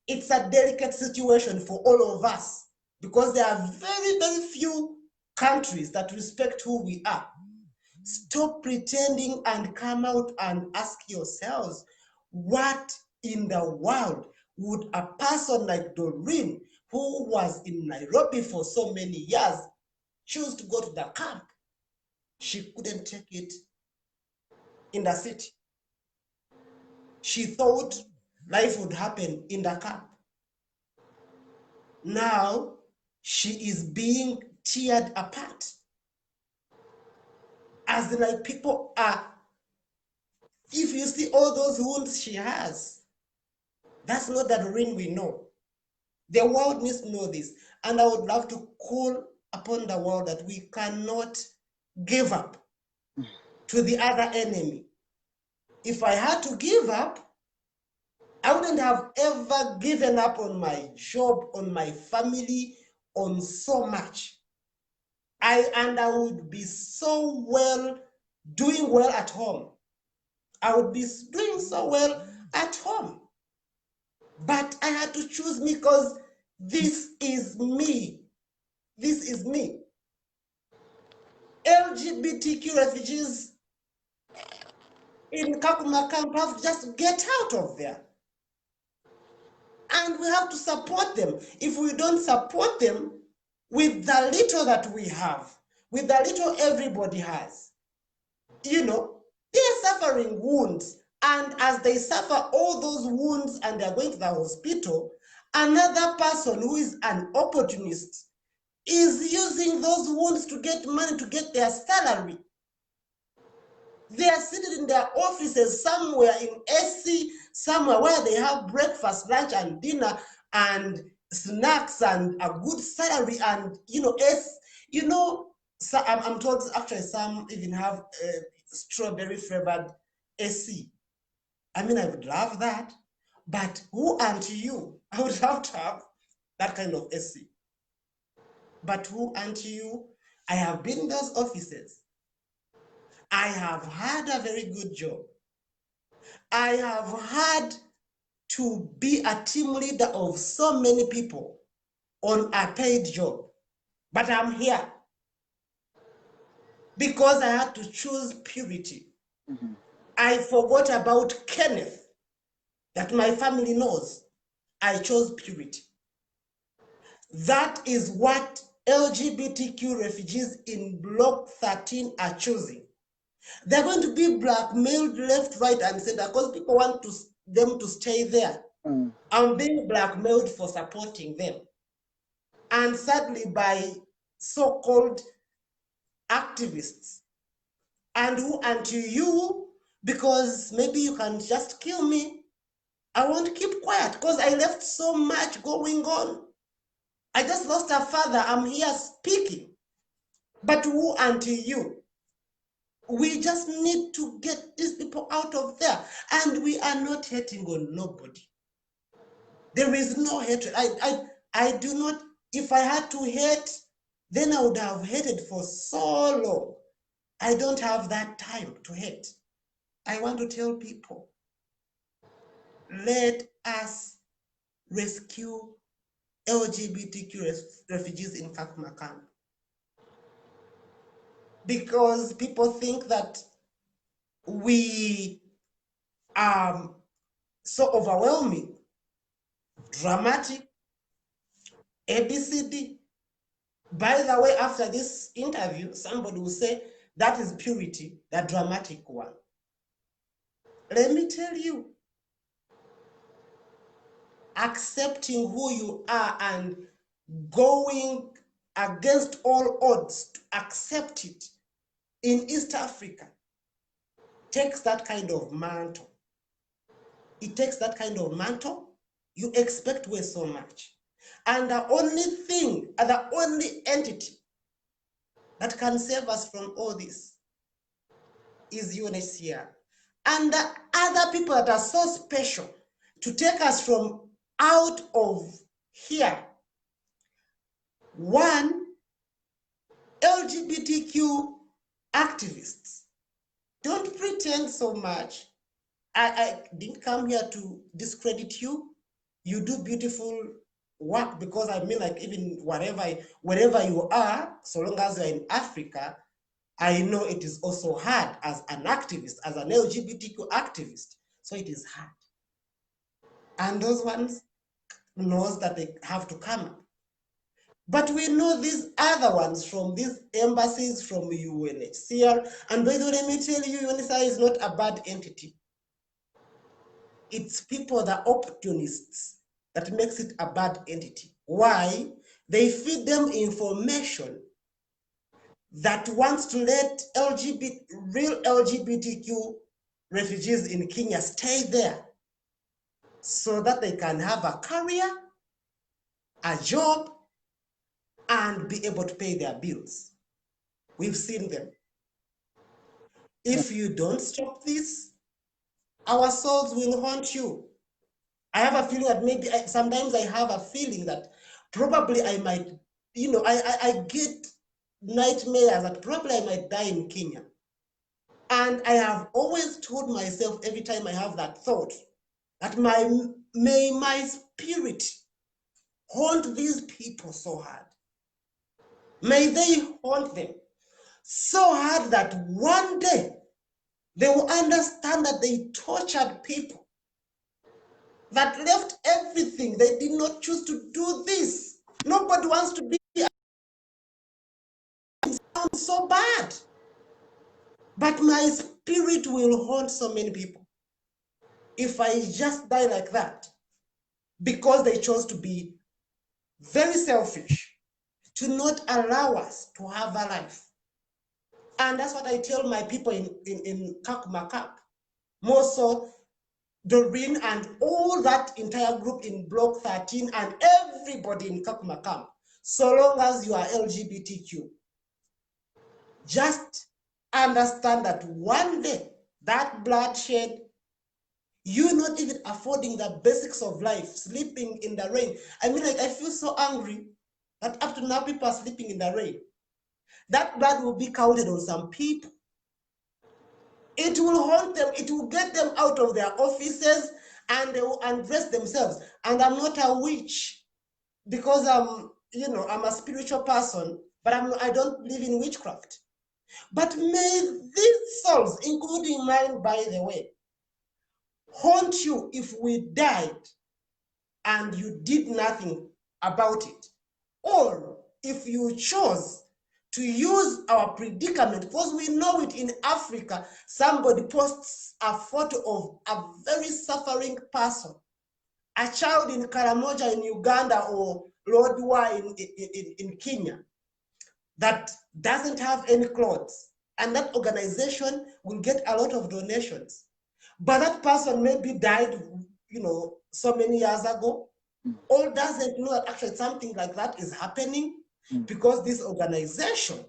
it's a delicate situation for all of us because there are very, very few countries that respect who we are. Stop pretending and come out and ask yourselves, what in the world would a person like Doreen, who was in Nairobi for so many years, choose to go to the camp? She couldn't take it in the city. She thought life would happen in the camp. Now she is being teared apart. As like people are, if you see all those wounds she has, that's not the Doreen we know. The world needs to know this. And I would love to call upon the world that we cannot give up to the other enemy. If I had to give up, I wouldn't have ever given up on my job, on my family, on so much. I would be so well, doing well at home. I would be doing so well at home. But I had to choose me because this is me. This is me. LGBTQ refugees in Kakuma camp have to just get out of there. And we have to support them. If we don't support them with the little that we have, with the little everybody has, they're suffering wounds. And as they suffer all those wounds and they're going to the hospital, another person who is an opportunist is using those wounds to get money, to get their salary. They are seated in their offices somewhere in SC, somewhere where they have breakfast, lunch, and dinner, and snacks, and a good salary, and so I'm told actually some even have strawberry flavored SC. I mean, I would love that, but who aren't you? I would love to have that kind of SC. But who aren't you? I have been in those offices. I have had a very good job. I have had to be a team leader of so many people on a paid job. But I'm here because I had to choose purity. Mm-hmm. I forgot about Kenneth, that my family knows. I chose purity. That is what LGBTQ refugees in Block 13 are choosing. They're going to be blackmailed left, right, and center because people want them to stay there. I'm being blackmailed for supporting them. And sadly, by so-called activists. And who unto you, because maybe you can just kill me, I won't keep quiet because I left so much going on. I just lost a father. I'm here speaking. But who unto you? We just need to get these people out of there. And we are not hating on nobody. There is no hatred. I do not, if I had to hate, then I would have hated for so long. I don't have that time to hate. I want to tell people, let us rescue LGBTQ refugees in Kakuma camp. Because people think that we are so overwhelming, dramatic, ABCD. By the way, after this interview, somebody will say, that is purity, the dramatic one. Let me tell you, accepting who you are and going against all odds to accept it in East Africa takes that kind of mantle. It takes that kind of mantle. You expect way so much. And the only thing, the only entity that can save us from all this is UNHCR. And the other people that are so special to take us from out of here. One, LGBTQ activists. Don't pretend so much. I didn't come here to discredit you. You do beautiful work, because I mean, like, even wherever you are, so long as you're in Africa, I know it is also hard as an activist, as an LGBTQ activist. So it is hard. And those ones knows that they have to come up. But we know these other ones from these embassies, from UNHCR. And by the way, let me tell you, UNHCR is not a bad entity. It's people, the opportunists, that makes it a bad entity. Why? They feed them information that wants to let real LGBTQ refugees in Kenya stay there so that they can have a career, a job, and be able to pay their bills. We've seen them. If you don't stop this, our souls will haunt you. I have a feeling that maybe, sometimes I have a feeling that probably I might, I get nightmares that probably I might die in Kenya. And I have always told myself every time I have that thought, that may my spirit haunt these people so hard. May they haunt them so hard that one day they will understand that they tortured people, that left everything. They did not choose to do this. Nobody wants to be. It sounds so bad. But my spirit will haunt so many people if I just die like that, because they chose to be very selfish, to not allow us to have a life. And that's what I tell my people in Kakuma camp. More so, Doreen and all that entire group in Block 13 and everybody in Kakuma camp, so long as you are LGBTQ, just understand that one day, that bloodshed, you not even affording the basics of life, sleeping in the rain. I mean, like, I feel so angry that up to now people are sleeping in the rain. That blood will be counted on some people. It will haunt them. It will get them out of their offices, and they will undress themselves. And I'm not a witch, because I'm a spiritual person, but I don't believe in witchcraft. But may these souls, including mine, by the way, haunt you if we died and you did nothing about it. Or if you chose to use our predicament, because we know it in Africa, somebody posts a photo of a very suffering person, a child in Karamoja in Uganda or Lodwar in Kenya, that doesn't have any clothes, and that organization will get a lot of donations. But that person maybe died, so many years ago, or doesn't know that actually something like that is happening, because this organization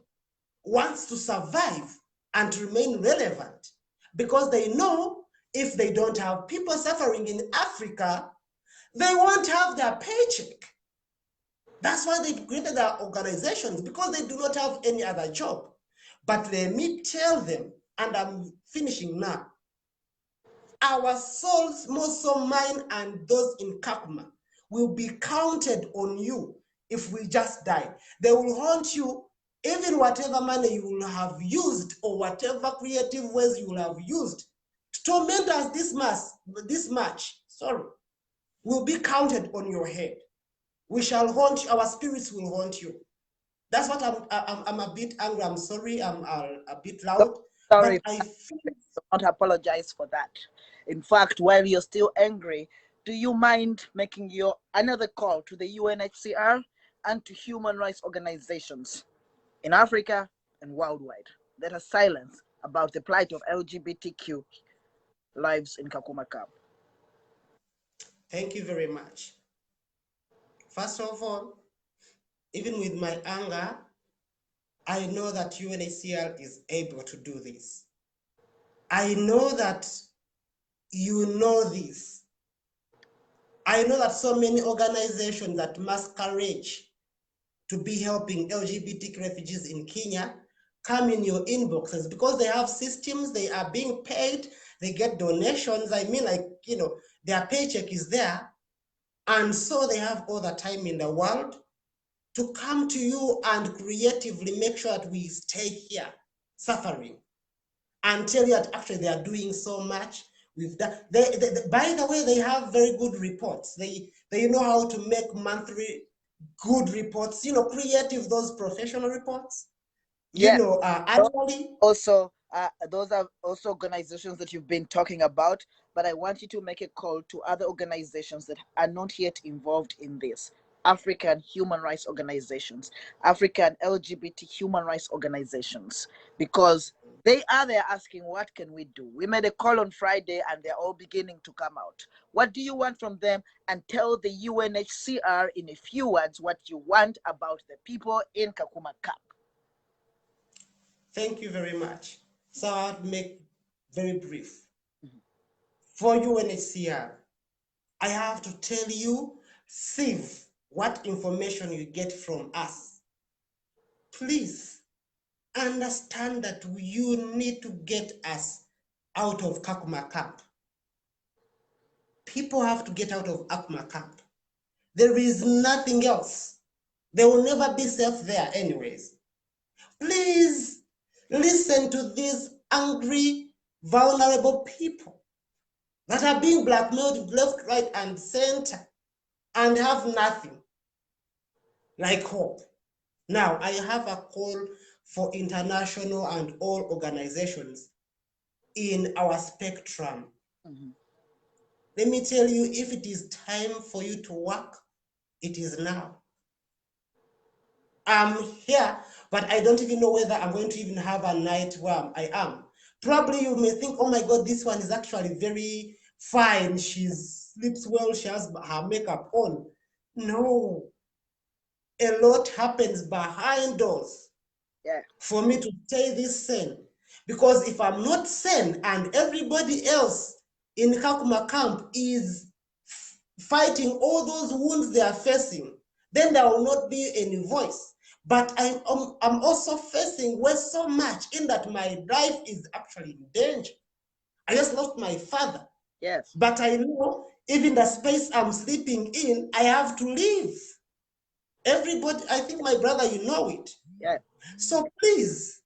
wants to survive and to remain relevant, because they know if they don't have people suffering in Africa, they won't have their paycheck. That's why they created their organizations, because they do not have any other job. But let me tell them, and I'm finishing now, our souls, most of mine and those in Kakuma, will be counted on you if we just die. They will haunt you, even whatever money you will have used or whatever creative ways you will have used to torment us this much, will be counted on your head. We shall haunt you, our spirits will haunt you. That's what I'm a bit angry. I'm sorry, I'm a bit loud, Sorry, but I feel. do not apologize for that. In fact, while you're still angry, do you mind making your another call to the UNHCR and to human rights organizations in Africa and worldwide that are silent about the plight of LGBTQ lives in Kakuma camp? Thank you very much. First of all, even with my anger, I know that UNHCR is able to do this. I know that you know this. I know that so many organizations that masquerade to be helping LGBTQ refugees in Kenya come in your inboxes because they have systems, they are being paid, they get donations. I mean, like, their paycheck is there. And so they have all the time in the world to come to you and creatively make sure that we stay here suffering, and tell you that actually they are doing so much with that. By the way, they have very good reports. They know how to make monthly good reports, creative, those professional reports, Yeah. annually. Also, those are also organizations that you've been talking about, but I want you to make a call to other organizations that are not yet involved in this. African human rights organizations, African LGBT human rights organizations, because they are there asking, what can we do? We made a call on Friday and they're all beginning to come out. What do you want from them? And tell the UNHCR in a few words what you want about the people in Kakuma camp. Thank you very much. So I'll make very brief. For UNHCR, I have to tell you, sieve what information you get from us. Please understand that you need to get us out of Kakuma camp. People have to get out of Kakuma camp. There is nothing else. They will never be safe there anyways. Please listen to these angry, vulnerable people that are being blackmailed left, right, and center and have nothing like hope. Now, I have a call for international and all organizations in our spectrum. Let me tell you, if it is time for you to work, it is now. I'm here, but I don't even know whether I'm going to even have a night where I am. Probably you may think, oh my God, this one is actually very fine. She sleeps well, she has her makeup on. No, a lot happens behind doors. Yeah. For me to stay this sane. Because if I'm not sane and everybody else in Kakuma camp is fighting all those wounds they are facing, then there will not be any voice. But I'm also facing so much in that my life is actually in danger. I just lost my father. Yes. But I know even the space I'm sleeping in, I have to leave. Everybody, I think my brother, you know it. Yeah. So please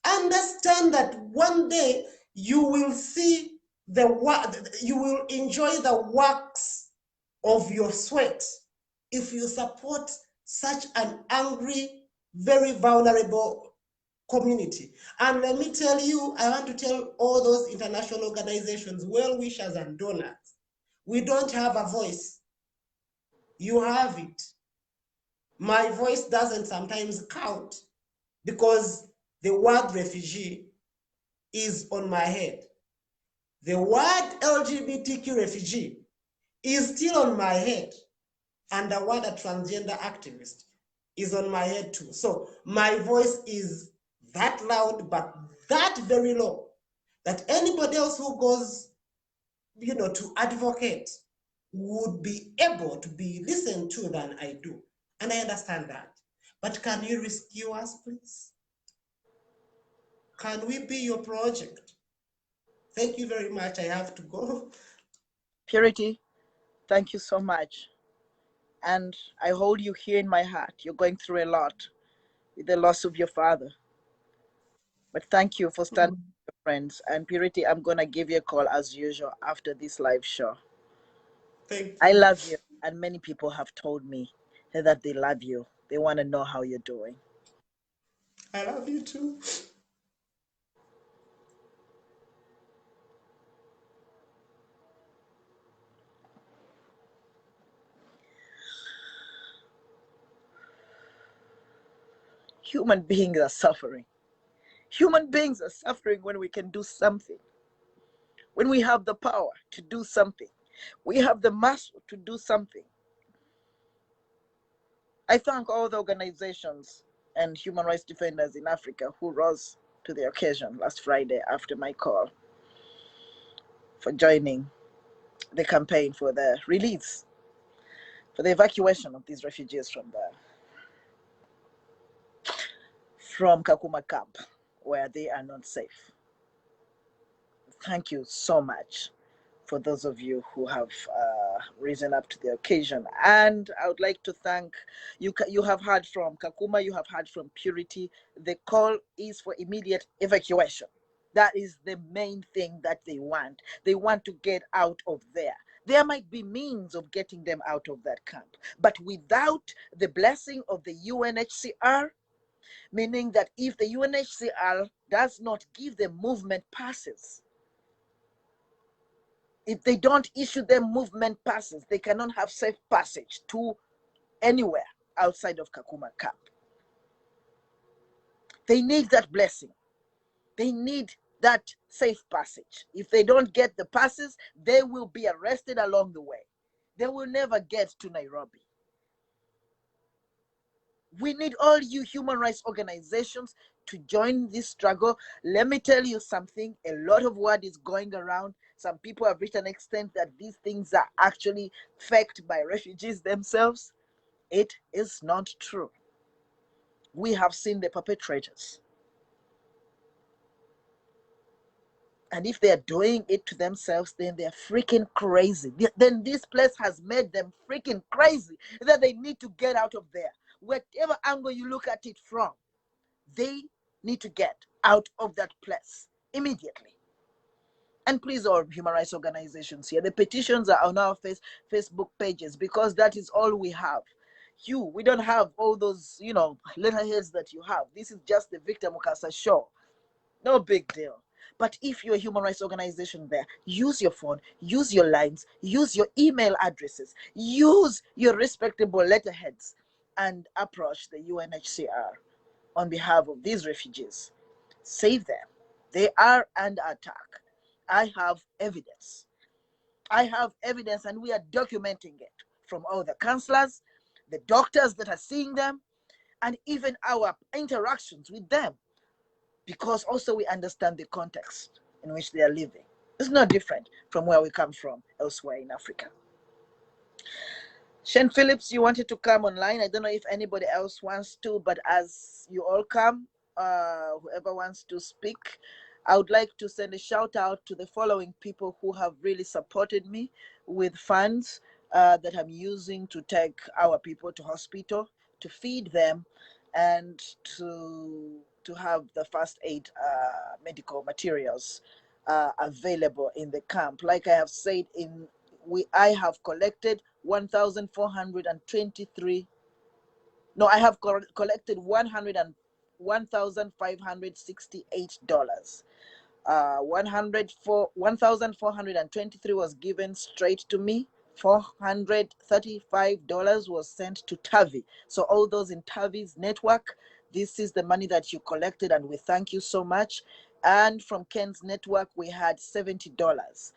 understand that one day you will see you will enjoy the works of your sweat if you support such an angry, very vulnerable community. And let me tell you, I want to tell all those international organizations, well-wishers and donors, we don't have a voice. You have it. My voice doesn't sometimes count because the word refugee is on my head. The word LGBTQ refugee is still on my head. And the word a transgender activist is on my head too. So my voice is that loud, but that very low, that anybody else who goes, to advocate would be able to be listened to than I do. And I understand that. But can you rescue us, please? Can we be your project? Thank you very much. I have to go. Purity, thank you so much. And I hold you here in my heart. You're going through a lot with the loss of your father. But thank you for standing with your friends. And Purity, I'm going to give you a call as usual after this live show. Thank I you. love you. And many people have told me that they love you. They want to know how you're doing. I love you too. Human beings are suffering. Human beings are suffering when we can do something. When we have the power to do something. We have the muscle to do something. I thank all the organizations and human rights defenders in Africa who rose to the occasion last Friday after my call for joining the campaign for the release, for the evacuation of these refugees from Kakuma camp, where they are not safe. Thank you so much for those of you who have risen up to the occasion. And I would like to thank you. You have heard from Kakuma, you have heard from Purity. The call is for immediate evacuation. That is the main thing that they want. They want to get out of there. There might be means of getting them out of that camp, but without the blessing of the UNHCR, meaning that if the UNHCR does not give them movement passes, if they don't issue them movement passes, they cannot have safe passage to anywhere outside of Kakuma camp. They need that blessing. They need that safe passage. If they don't get the passes, they will be arrested along the way. They will never get to Nairobi. We need all you human rights organizations to join this struggle. Let me tell you something. A lot of word is going around. Some people have reached an extent that these things are actually faked by refugees themselves. It is not true. We have seen the perpetrators. And if they're doing it to themselves, then they're freaking crazy. Then this place has made them freaking crazy that they need to get out of there. Whatever angle you look at it from, they need to get out of that place immediately. And please, all human rights organizations here, the petitions are on our Facebook pages, because that is all we have. We don't have all those, letterheads that you have. This is just the Victor Mukasa show. No big deal. But if you're a human rights organization there, use your phone, use your lines, use your email addresses, use your respectable letterheads, and approach the UNHCR on behalf of these refugees. Save them. They are under attack. I have evidence. And we are documenting it from all the counselors, the doctors that are seeing them, and even our interactions with them, because also we understand the context in which they are living. It's not different from where we come from elsewhere in Africa. Shane Phillips, you wanted to come online. I don't know if anybody else wants to, but as you all come, whoever wants to speak, I would like to send a shout out to the following people who have really supported me with funds that I'm using to take our people to hospital, to feed them, and to have the first aid medical materials available in the camp. Like I have said, I have collected 1,423. No, I have collected $1,568. 1,423 was given straight to me. $435 was sent to Tavi. So all those in Tavi's network, this is the money that you collected, and we thank you so much. And from Ken's network, we had $70.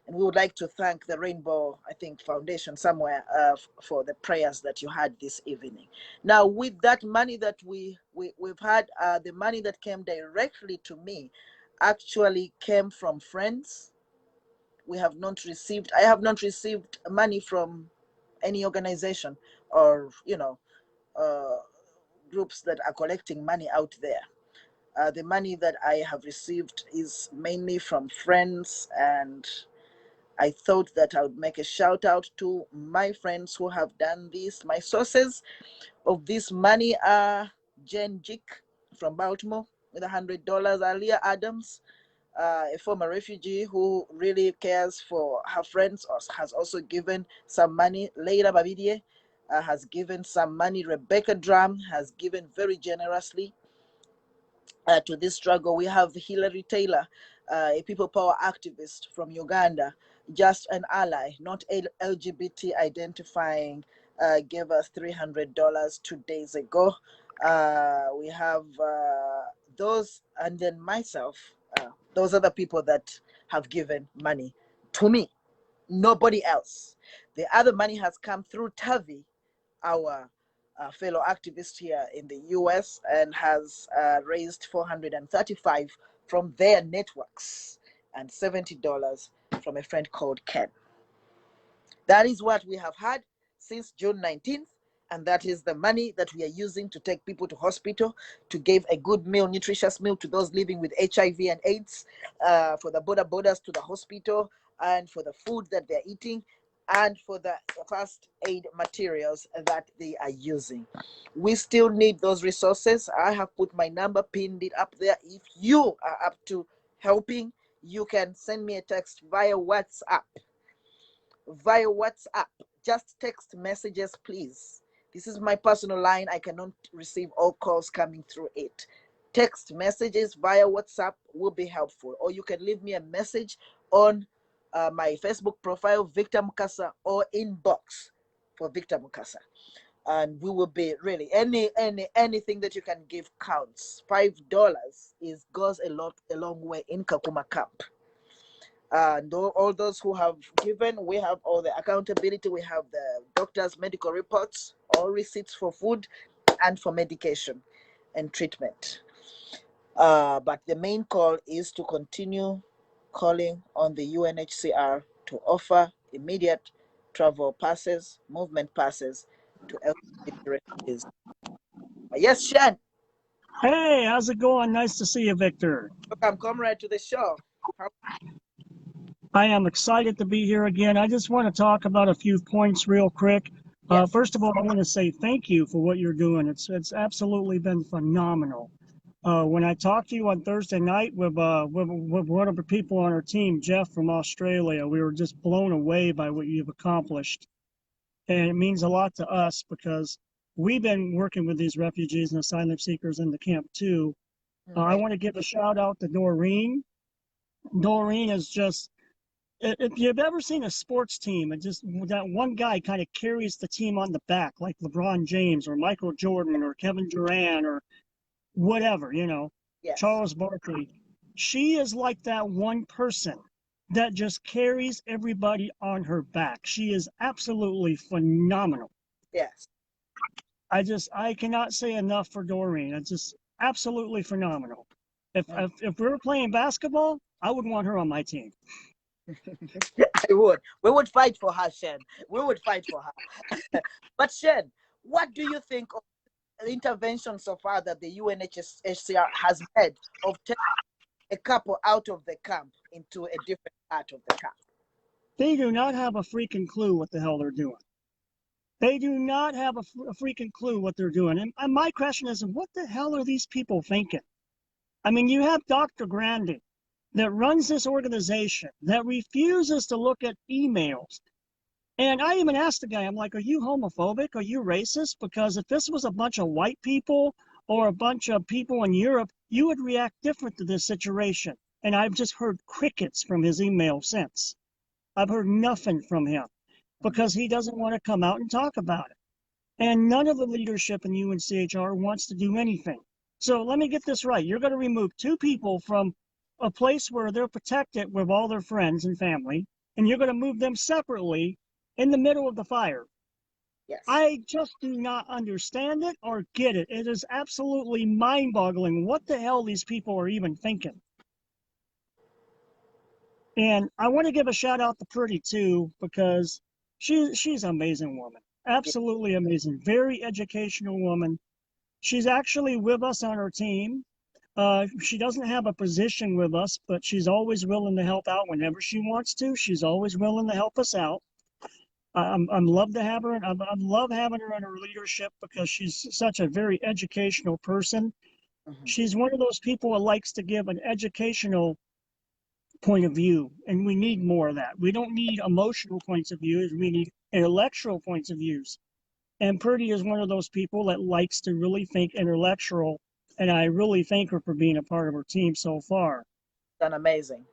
And we would like to thank the Rainbow, I think, Foundation somewhere for the prayers that you had this evening. Now, with that money that we've had, the money that came directly to me actually came from friends. I have not received money from any organization or, uh, groups that are collecting money out there. The money that I have received is mainly from friends, and I thought that I would make a shout out to my friends who have done this. My sources of this money are Jen Jick from Baltimore with $100, Alia Adams, a former refugee who really cares for her friends, has also given some money. Leila Babidie has given some money. Rebecca Drum has given very generously to this struggle. We have Hilary Taylor, a people power activist from Uganda, just an ally, not LGBT identifying, gave us $300 2 days ago. We have those, and then myself, those are the people that have given money to me, nobody else. The other money has come through Tavi, our fellow activist here in the US, and has raised 435 from their networks and $70 from a friend called Ken. That is what we have had since June 19th, and that is the money that we are using to take people to hospital, to give a good meal, nutritious meal to those living with HIV and AIDS, for the borders to the hospital, and for the food that they're eating, and for the first aid materials that they are using. We still need those resources. I have put my number, pinned it up there. If you are up to helping, you can send me a text via WhatsApp. Just text messages, please. This is my personal line. I cannot receive all calls coming through it. Text messages via WhatsApp will be helpful, or you can leave me a message on my Facebook profile, Victor Mukasa, or inbox for Victor Mukasa. And we will be really anything that you can give counts. $5 goes a long way in Kakuma camp. And all those who have given, we have all the accountability. We have the doctor's medical reports, all receipts for food and for medication and treatment. But the main call is to continue calling on the UNHCR to offer immediate travel passes, movement passes to LGBT refugees. Yes, Shan, Hey, how's it going? Nice to see you, Victor. welcome, comrade, to the show. I am excited to be here again. I just want to talk about a few points real quick. Yes. First of all, I want to say thank you for what you're doing. It's absolutely been phenomenal. When I talked to you on Thursday night with one of the people on our team, Jeff from Australia, we were just blown away by what you've accomplished. And it means a lot to us because we've been working with these refugees and asylum seekers in the camp too. I want to give a shout out to Doreen. Doreen is just, if you've ever seen a sports team, and just that one guy kind of carries the team on the back, like LeBron James or Michael Jordan or Kevin Durant or whatever, Yes. Charles Barkley. She is like that one person that just carries everybody on her back. She is absolutely phenomenal. Yes. I cannot say enough for Doreen. It's just absolutely phenomenal. If we were playing basketball, I would want her on my team. I would. We would fight for her, Shen. We would fight for her. But Shen, what do you think of the intervention so far that the UNHCR has made of taking a couple out of the camp into a different part of the camp? They do not have a freaking clue what the hell they're doing. They do not have a freaking clue what they're doing. And my question is, what the hell are these people thinking? I mean, you have Dr. Grandi that runs this organization that refuses to look at emails. And I even asked the guy, I'm like, are you homophobic? Are you racist? Because if this was a bunch of white people or a bunch of people in Europe, you would react different to this situation. And I've just heard crickets from his email since. I've heard nothing from him because he doesn't want to come out and talk about it. And none of the leadership in UNHCR wants to do anything. So let me get this right. You're going to remove 2 people from a place where they're protected with all their friends and family, and you're going to move them separately in the middle of the fire. Yes. I just do not understand it or get it. It is absolutely mind-boggling what the hell these people are even thinking. And I want to give a shout out to Pretty too, because she's an amazing woman. Absolutely amazing. Very educational woman. She's actually with us on our team. She doesn't have a position with us, but she's always willing to help out whenever she wants to. She's always willing to help us out. I'm love to have her, and I love having her in her leadership because she's such a very educational person. Mhm. She's one of those people that likes to give an educational point of view, and we need more of that. We don't need emotional points of views. We need intellectual points of views. And Purdy is one of those people that likes to really think intellectual, and I really thank her for being a part of her team so far. Done amazing.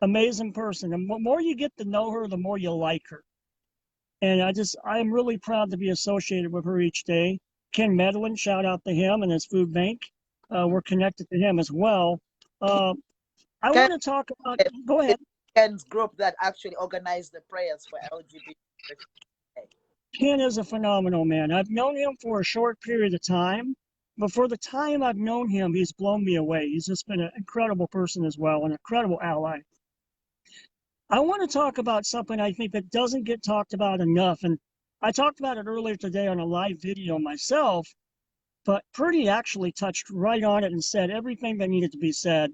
Amazing person. And the more you get to know her, the more you like her. And I'm really proud to be associated with her each day. Ken Medlin, shout out to him and his food bank. We're connected to him as well. I want to talk about, go ahead. Ken's group that actually organized the prayers for LGBT. Ken is a phenomenal man. I've known him for a short period of time, but for the time I've known him, he's blown me away. He's just been an incredible person as well, an incredible ally. I want to talk about something I think that doesn't get talked about enough, and I talked about it earlier today on a live video myself, but Purdy actually touched right on it and said everything that needed to be said.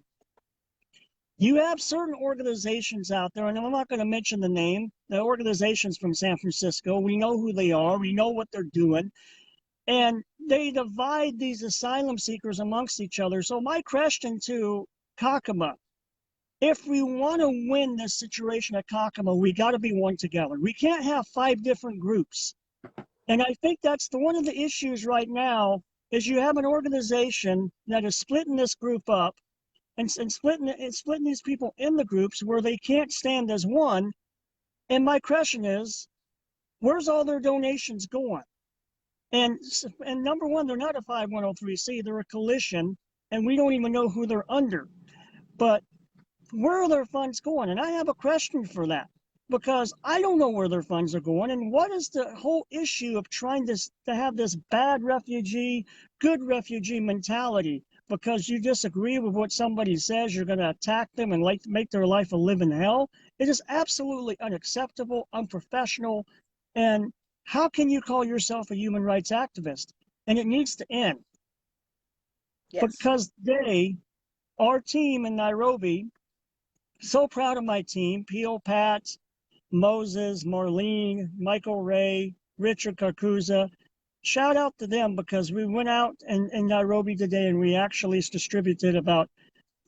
You have certain organizations out there, and I'm not going to mention the name, the organizations from San Francisco. We know who they are. We know what they're doing. And they divide these asylum seekers amongst each other. So my question to Kakuma, if we want to win this situation at Kakuma, we got to be one together. We can't have 5 different groups. And I think that's one of the issues right now is you have an organization that is splitting this group up and splitting these people in the groups where they can't stand as one. And my question is, where's all their donations going? And number one, they're not a 5103C, they're a coalition, and we don't even know who they're under. But where are their funds going? And I have a question for that, because I don't know where their funds are going. And what is the whole issue of trying to have this bad refugee, good refugee mentality? Because you disagree with what somebody says, you're going to attack them and make their life a living hell. It is absolutely unacceptable, unprofessional, and how can you call yourself a human rights activist? And it needs to end. Yes. Because our team in Nairobi, so proud of my team, Peel, Pat, Moses, Marlene, Michael Ray, Richard Carcuza. Shout out to them because we went out in Nairobi today and we actually distributed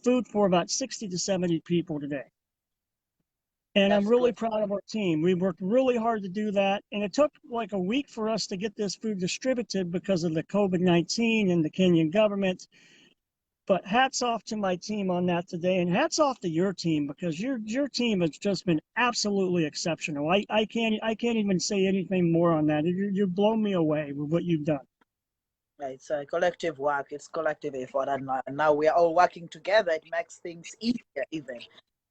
food for about 60 to 70 people today. And I'm really proud of our team. We worked really hard to do that. And it took like a week for us to get this food distributed because of the COVID-19 and the Kenyan government. But hats off to my team on that today. And hats off to your team because your team has just been absolutely exceptional. I can't even say anything more on that. You've blown me away with what you've done. It's a collective work. It's collective effort. And now we are all working together. It makes things easier even.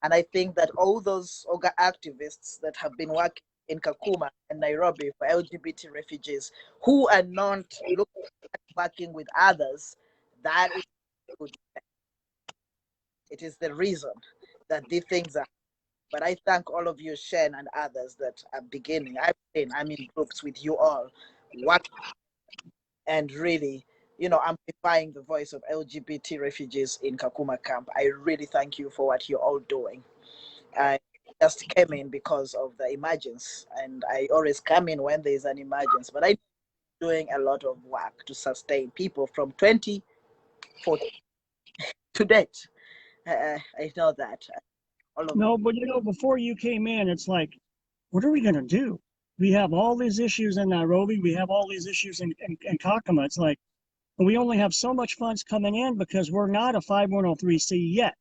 And I think that all those activists that have been working in Kakuma and Nairobi for LGBT refugees who are not working with others, that is good. It is the reason that these things are. But I thank all of you, Shen and others that are beginning. I'm in groups with you all, working and really, amplifying the voice of LGBT refugees in Kakuma camp. I really thank you for what you're all doing. I just came in because of the emergence, and I always come in when there's an emergence, but I'm doing a lot of work to sustain people from 2014 to date. I know that. No, but before you came in, it's like, what are we going to do? We have all these issues in Nairobi. We have all these issues in Kakuma. It's like, we only have so much funds coming in because we're not a 5103C yet.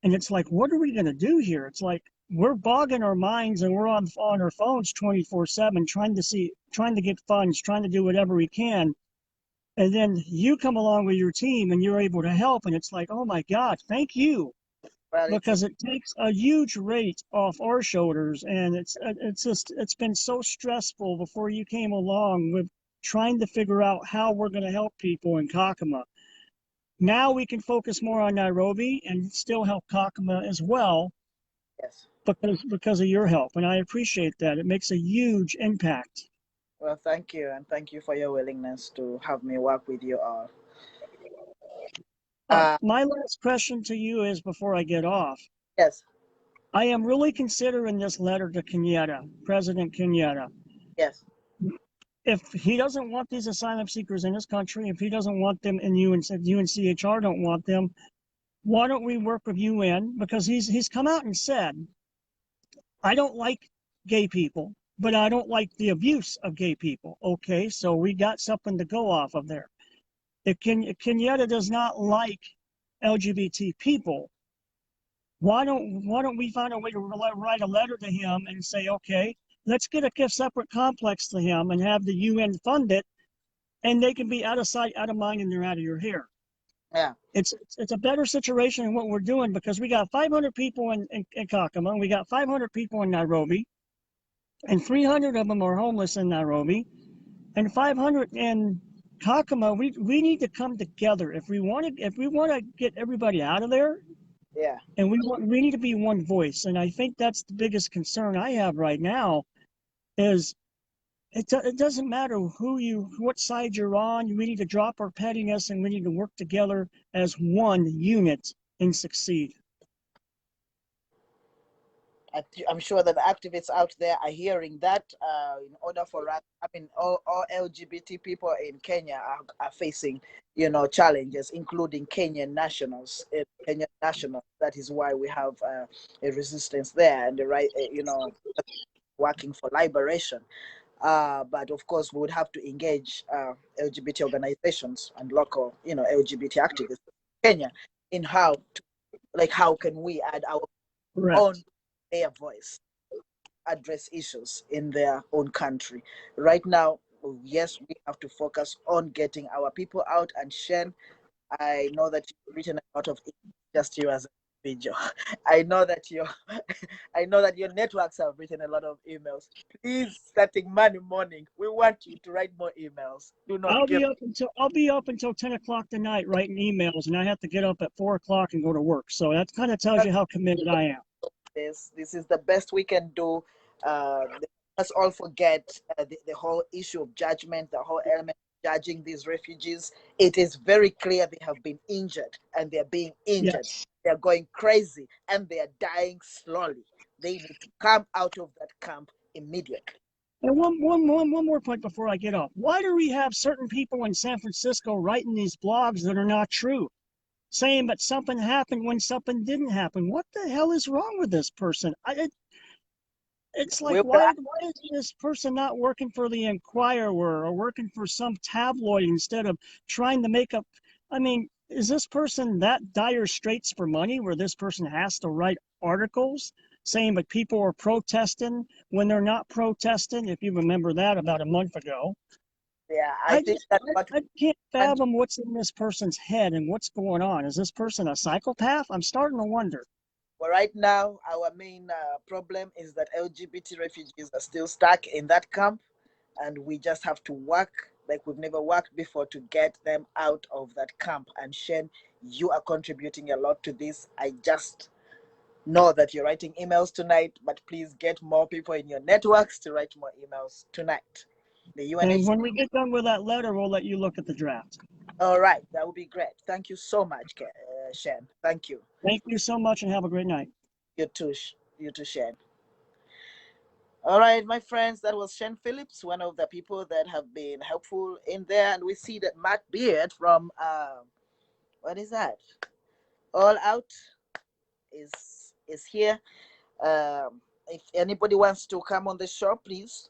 And it's like, what are we going to do here? It's like, we're bogging our minds and we're on our phones 24/7, trying to get funds, trying to do whatever we can. And then you come along with your team and you're able to help. And it's like, oh my God, thank you. Well, Because it takes a huge weight off our shoulders. And it's been so stressful before you came along with trying to figure out how we're going to help people in Kakuma. Now we can focus more on Nairobi and still help Kakuma as well yes. because of your help. And I appreciate that. It makes a huge impact. Well, thank you, and thank you for your willingness to have me work with you all. My last question to you is before I get off. Yes, I am really considering this letter to Kenyatta, President Kenyatta. yes, If he doesn't want these asylum seekers in his country, if he doesn't want them in UNHCR don't want them, why don't we work with UN? Because he's come out and said, I don't like gay people, but I don't like the abuse of gay people. Okay, so we got something to go off of there. If Kenyatta does not like LGBT people, why don't we find a way to write a letter to him and say, okay, let's get a separate complex to him and have the UN fund it, and they can be out of sight, out of mind, and they're out of your hair. yeah, It's a better situation than what we're doing because we got 500 people in Kakuma, we got 500 people in Nairobi, and 300 of them are homeless in Nairobi, and 500 in Kakuma. We need to come together if we want to get everybody out of there. yeah. And we need to be one voice. And I think that's the biggest concern I have right now is it doesn't matter what side you're on. We need to drop our pettiness and we need to work together as one unit and succeed. I'm sure that the activists out there are hearing that. In order for us, I mean, all LGBT people in Kenya are facing, challenges, including Kenyan nationals. Kenyan nationals. That is why we have a resistance there and the right, working for liberation. But of course, we would have to engage LGBT organizations and local, LGBT activists in Kenya in how can we add our Correct. own their voice, address issues in their own country. Right now, yes, we have to focus on getting our people out. And Shen, I know that you've written a lot of just you as a individual. I know that your networks have written a lot of emails. Please, starting Monday morning, we want you to write more emails. Do not give. I'll be up until 10 o'clock tonight writing emails, and I have to get up at 4 o'clock and go to work. So that kind of tells you how committed I am. This is the best we can do. Let's all forget the whole issue of judgment, the whole element of judging these refugees. It is very clear they have been injured and they're being injured. Yes. They're going crazy and they're dying slowly. They need to come out of that camp immediately. And one more point before I get off. Why do we have certain people in San Francisco writing these blogs that are not true? Saying that something happened when something didn't happen. What the hell is wrong with this person? It's like, why is this person not working for the Inquirer or working for some tabloid instead of trying to make up? I mean, is this person that dire straits for money where this person has to write articles saying that people are protesting when they're not protesting? If you remember that about a month ago. Yeah, I can't fathom what's in this person's head and what's going on. Is this person a psychopath? I'm starting to wonder. Well, right now, our main problem is that LGBT refugees are still stuck in that camp, and we just have to work like we've never worked before to get them out of that camp. And Shen, you are contributing a lot to this. I just know that you're writing emails tonight, but please get more people in your networks to write more emails tonight. The UNHCR. And when we get done with that letter, we'll let you look at the draft. All right, that would be great. Thank you so much, Shen. Thank you. Thank you so much and have a great night. You too, Shen. All right, my friends, that was Shen Phillips, one of the people that have been helpful in there. And we see that Matt Beard from, what is that? All Out is here. If anybody wants to come on the show, please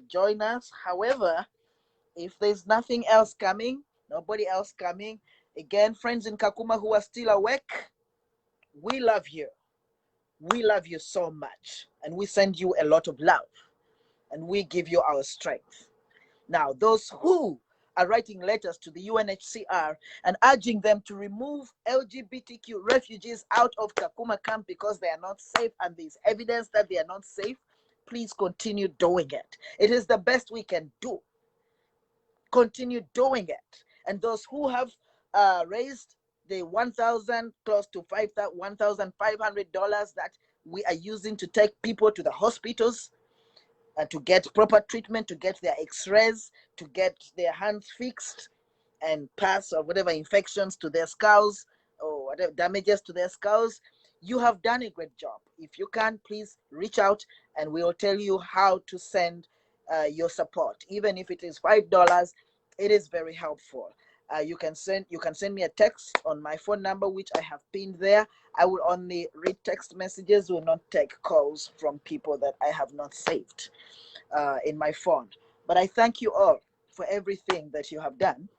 join us. However, if there's nothing else coming, nobody else coming, again, friends in Kakuma who are still awake, we love you. We love you so much. And we send you a lot of love. And we give you our strength. Now, those who are writing letters to the UNHCR and urging them to remove LGBTQ refugees out of Kakuma camp because they are not safe, and there's evidence that they are not safe, please continue doing it. It is the best we can do. Continue doing it. And those who have raised the $1,000 close to $1,500 that we are using to take people to the hospitals to get proper treatment, to get their x-rays, to get their hands fixed and pass or whatever infections to their skulls or whatever damages to their skulls. You have done a great job. If you can, please reach out and we'll tell you how to send your support. Even if it is $5, it is very helpful. You can send me a text on my phone number, which I have pinned there. I will only read text messages, will not take calls from people that I have not saved in my phone. But I thank you all for everything that you have done.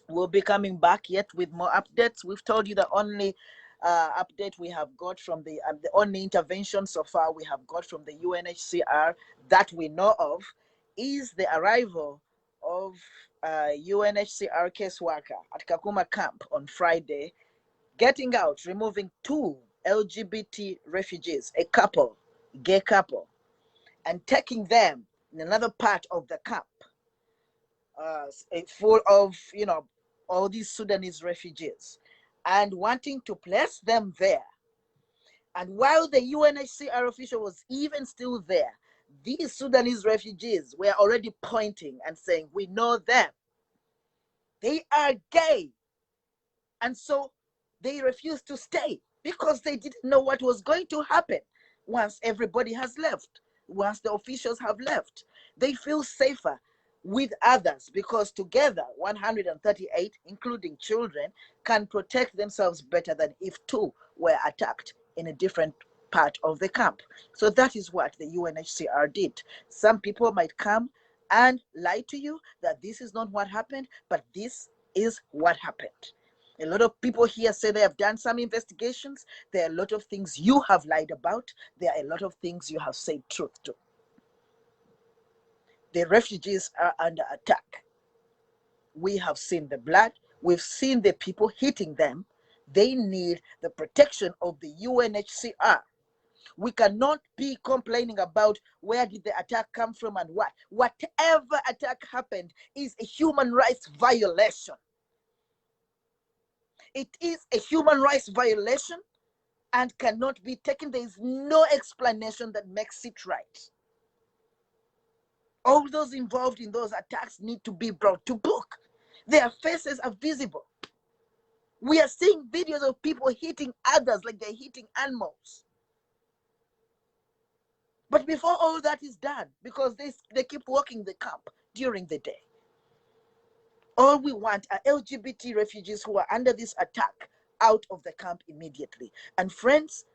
We'll be coming back yet with more updates. We've told you the only update we have got from the only intervention so far we have got from the UNHCR that we know of is the arrival of UNHCR caseworker at Kakuma camp on Friday, getting out, removing 2 LGBT refugees, a couple, gay couple, and taking them in another part of the camp, full of, all these Sudanese refugees, and wanting to place them there. And while the UNHCR official was even still there, these Sudanese refugees were already pointing and saying, we know them. They are gay. And so they refused to stay because they didn't know what was going to happen once everybody has left, once the officials have left. They feel safer with others because together 138, including children, can protect themselves better than if 2 were attacked in a different part of the camp. So that is what the UNHCR did. Some people might come and lie to you that this is not what happened, but this is what happened. A lot of people here say they have done some investigations. There are a lot of things you have lied about. There are a lot of things you have said truth to. The refugees are under attack. We have seen the blood. We've seen the people hitting them. They need the protection of the UNHCR. We cannot be complaining about where did the attack come from and what. Whatever attack happened is a human rights violation. It is a human rights violation and cannot be taken. There is no explanation that makes it right. All those involved in those attacks need to be brought to book. Their faces are visible. We are seeing videos of people hitting others like they're hitting animals. But before all that is done, because they keep walking the camp during the day, all we want are LGBT refugees who are under this attack out of the camp immediately. And friends,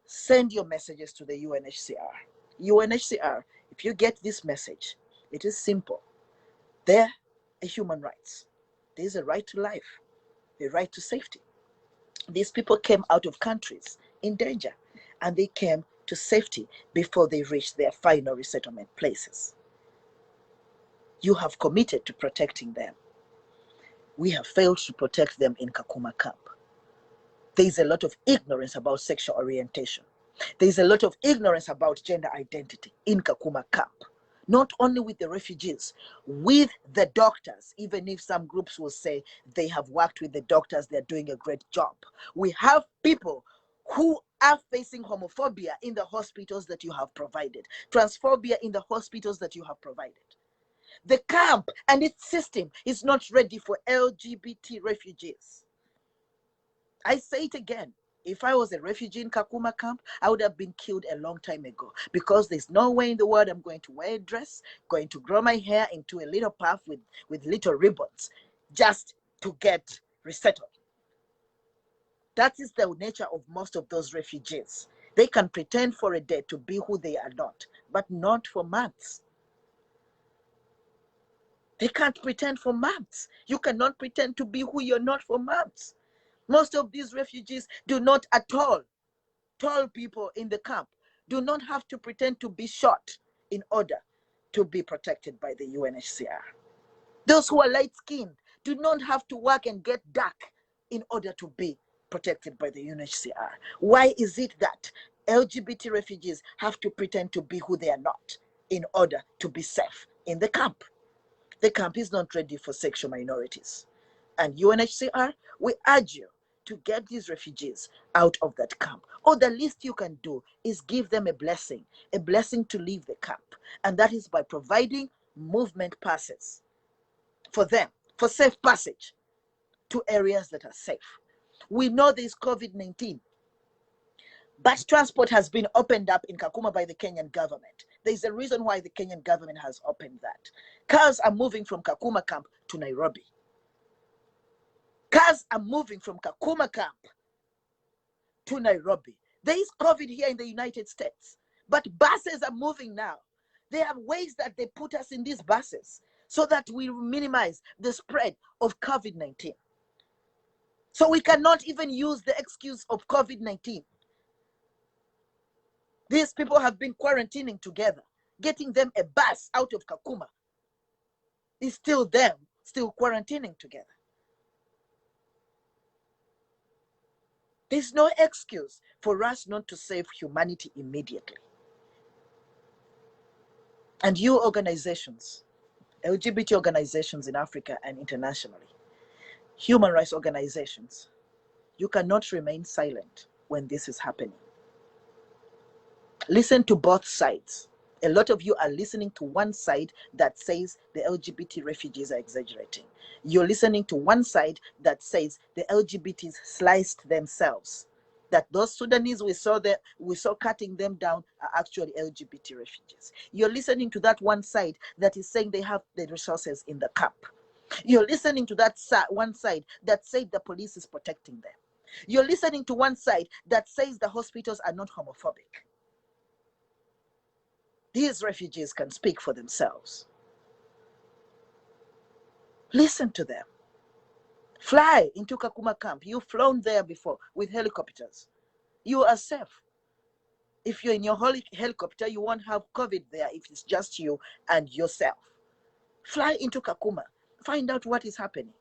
send your messages to the UNHCR. UNHCR, if you get this message, it is simple. There are human rights. There is a right to life, a right to safety. These people came out of countries in danger, and they came to safety before they reached their final resettlement places. You have committed to protecting them. We have failed to protect them in Kakuma camp. There is a lot of ignorance about sexual orientation. There is a lot of ignorance about gender identity in Kakuma camp. Not only with the refugees, with the doctors, even if some groups will say they have worked with the doctors, they're doing a great job. We have people who are facing homophobia in the hospitals that you have provided, transphobia in the hospitals that you have provided. The camp and its system is not ready for LGBT refugees. I say it again. If I was a refugee in Kakuma camp, I would have been killed a long time ago, because there's no way in the world I'm going to wear a dress, going to grow my hair into a little puff with little ribbons just to get resettled. That is the nature of most of those refugees. They can pretend for a day to be who they are not, but not for months. They can't pretend for months. You cannot pretend to be who you're not for months. Most of these refugees do not at all. Tall people in the camp do not have to pretend to be short in order to be protected by the UNHCR. Those who are light-skinned do not have to work and get dark in order to be protected by the UNHCR. Why is it that LGBT refugees have to pretend to be who they are not in order to be safe in the camp? The camp is not ready for sexual minorities. And UNHCR, we urge you to get these refugees out of that camp. Or the least you can do is give them a blessing to leave the camp. And that is by providing movement passes for them, for safe passage to areas that are safe. We know there is COVID-19, but transport has been opened up in Kakuma by the Kenyan government. There is a reason why the Kenyan government has opened that. Cars are moving from Kakuma camp to Nairobi. Cars are moving from Kakuma camp to Nairobi. There is COVID here in the United States, but buses are moving now. There are ways that they put us in these buses so that we minimize the spread of COVID-19. So we cannot even use the excuse of COVID-19. These people have been quarantining together. Getting them a bus out of Kakuma is still them, still quarantining together. There's no excuse for us not to save humanity immediately. And you organizations, LGBT organizations in Africa and internationally, human rights organizations, you cannot remain silent when this is happening. Listen to both sides. A lot of you are listening to one side that says the LGBT refugees are exaggerating. You're listening to one side that says the LGBTs sliced themselves. That those Sudanese we saw cutting them down are actually LGBT refugees. You're listening to that one side that is saying they have the resources in the camp. You're listening to that one side that said the police is protecting them. You're listening to one side that says the hospitals are not homophobic. These refugees can speak for themselves. Listen to them. Fly into Kakuma camp. You've flown there before with helicopters. You are safe. If you're in your helicopter, you won't have COVID there if it's just you and yourself. Fly into Kakuma. Find out what is happening.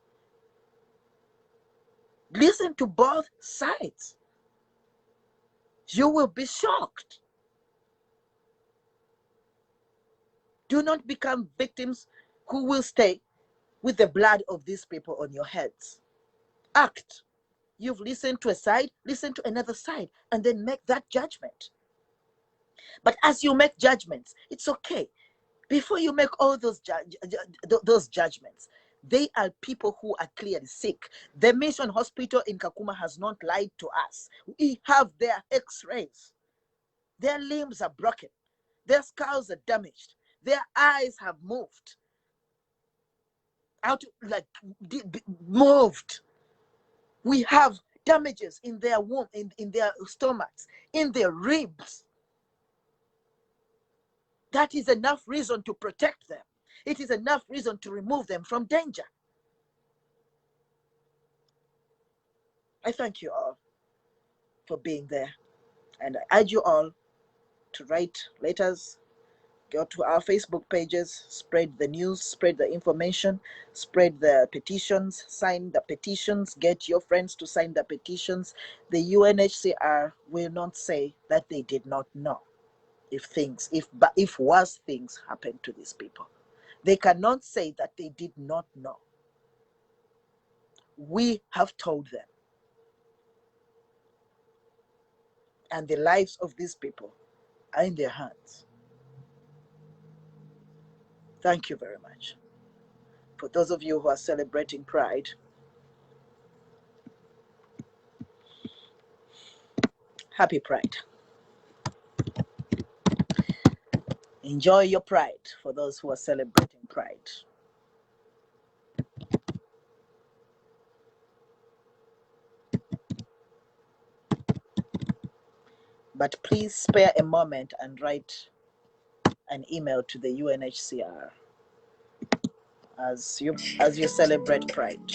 Listen to both sides. You will be shocked. Do not become victims who will stay with the blood of these people on your heads. Act. You've listened to a side, listen to another side, and then make that judgment. But as you make judgments, it's okay. Before you make all those judgments, they are people who are clearly sick. The Mission Hospital in Kakuma has not lied to us. We have their x-rays. Their limbs are broken. Their skulls are damaged. Their eyes have moved. Moved. We have damages in their womb, in their stomachs, in their ribs. That is enough reason to protect them. It is enough reason to remove them from danger. I thank you all for being there. And I urge you all to write letters, go to our Facebook pages, spread the news, spread the information, spread the petitions, sign the petitions, get your friends to sign the petitions. The UNHCR will not say that they did not know if worse things happen to these people. They cannot say that they did not know. We have told them. And the lives of these people are in their hands. Thank you very much. For those of you who are celebrating Pride, happy Pride. Enjoy your Pride for those who are celebrating Pride. But please spare a moment and write an email to the UNHCR as you celebrate Pride.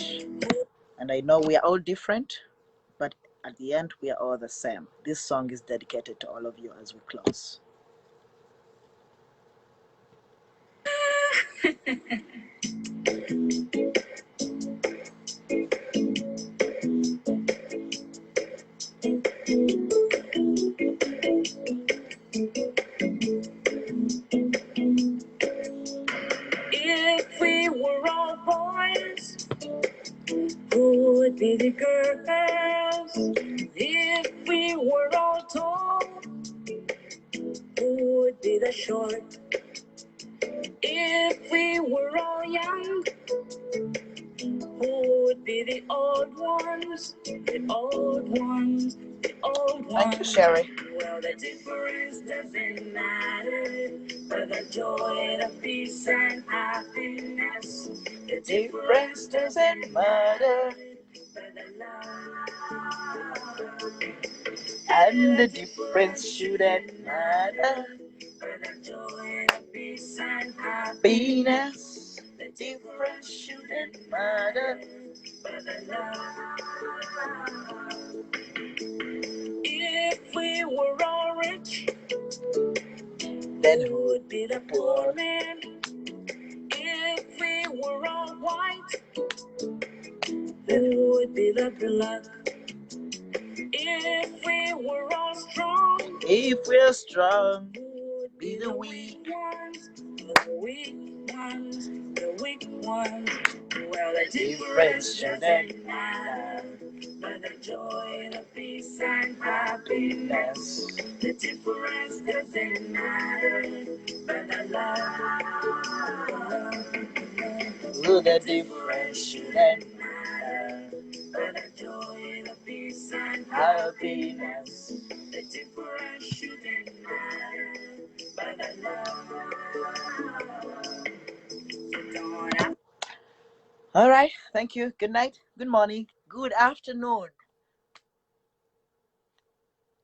And I know we are all different, but at the end we are all the same. This song is dedicated to all of you as we close. If we were all boys, who would be the girls? If we were all tall, who would be the short? If we were all young, who would be the old ones? The old ones, the old ones. Thank you, Sherry. Well, the difference doesn't matter, but the joy, the peace, and happiness. The difference doesn't matter, but the love. And the difference shouldn't matter. For the joy, the peace, and Happiness, the difference shouldn't matter. for the love. If we were all rich, Then who who would be the poor man? If we were all white, who would be the black? If we were all strong, if we're strong, who would be the weak? ones? The weak ones, the weak ones. Well, the Difference difference shouldn't doesn't matter, but the joy, the peace, and happiness. The difference doesn't matter, but the love. Ooh, the difference shouldn't matter. But the joy, the peace, and Happiness. the difference shouldn't matter, but the love. Don't All right. Thank you. Good night. Good morning. Good afternoon.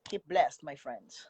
Keep blessed, my friends.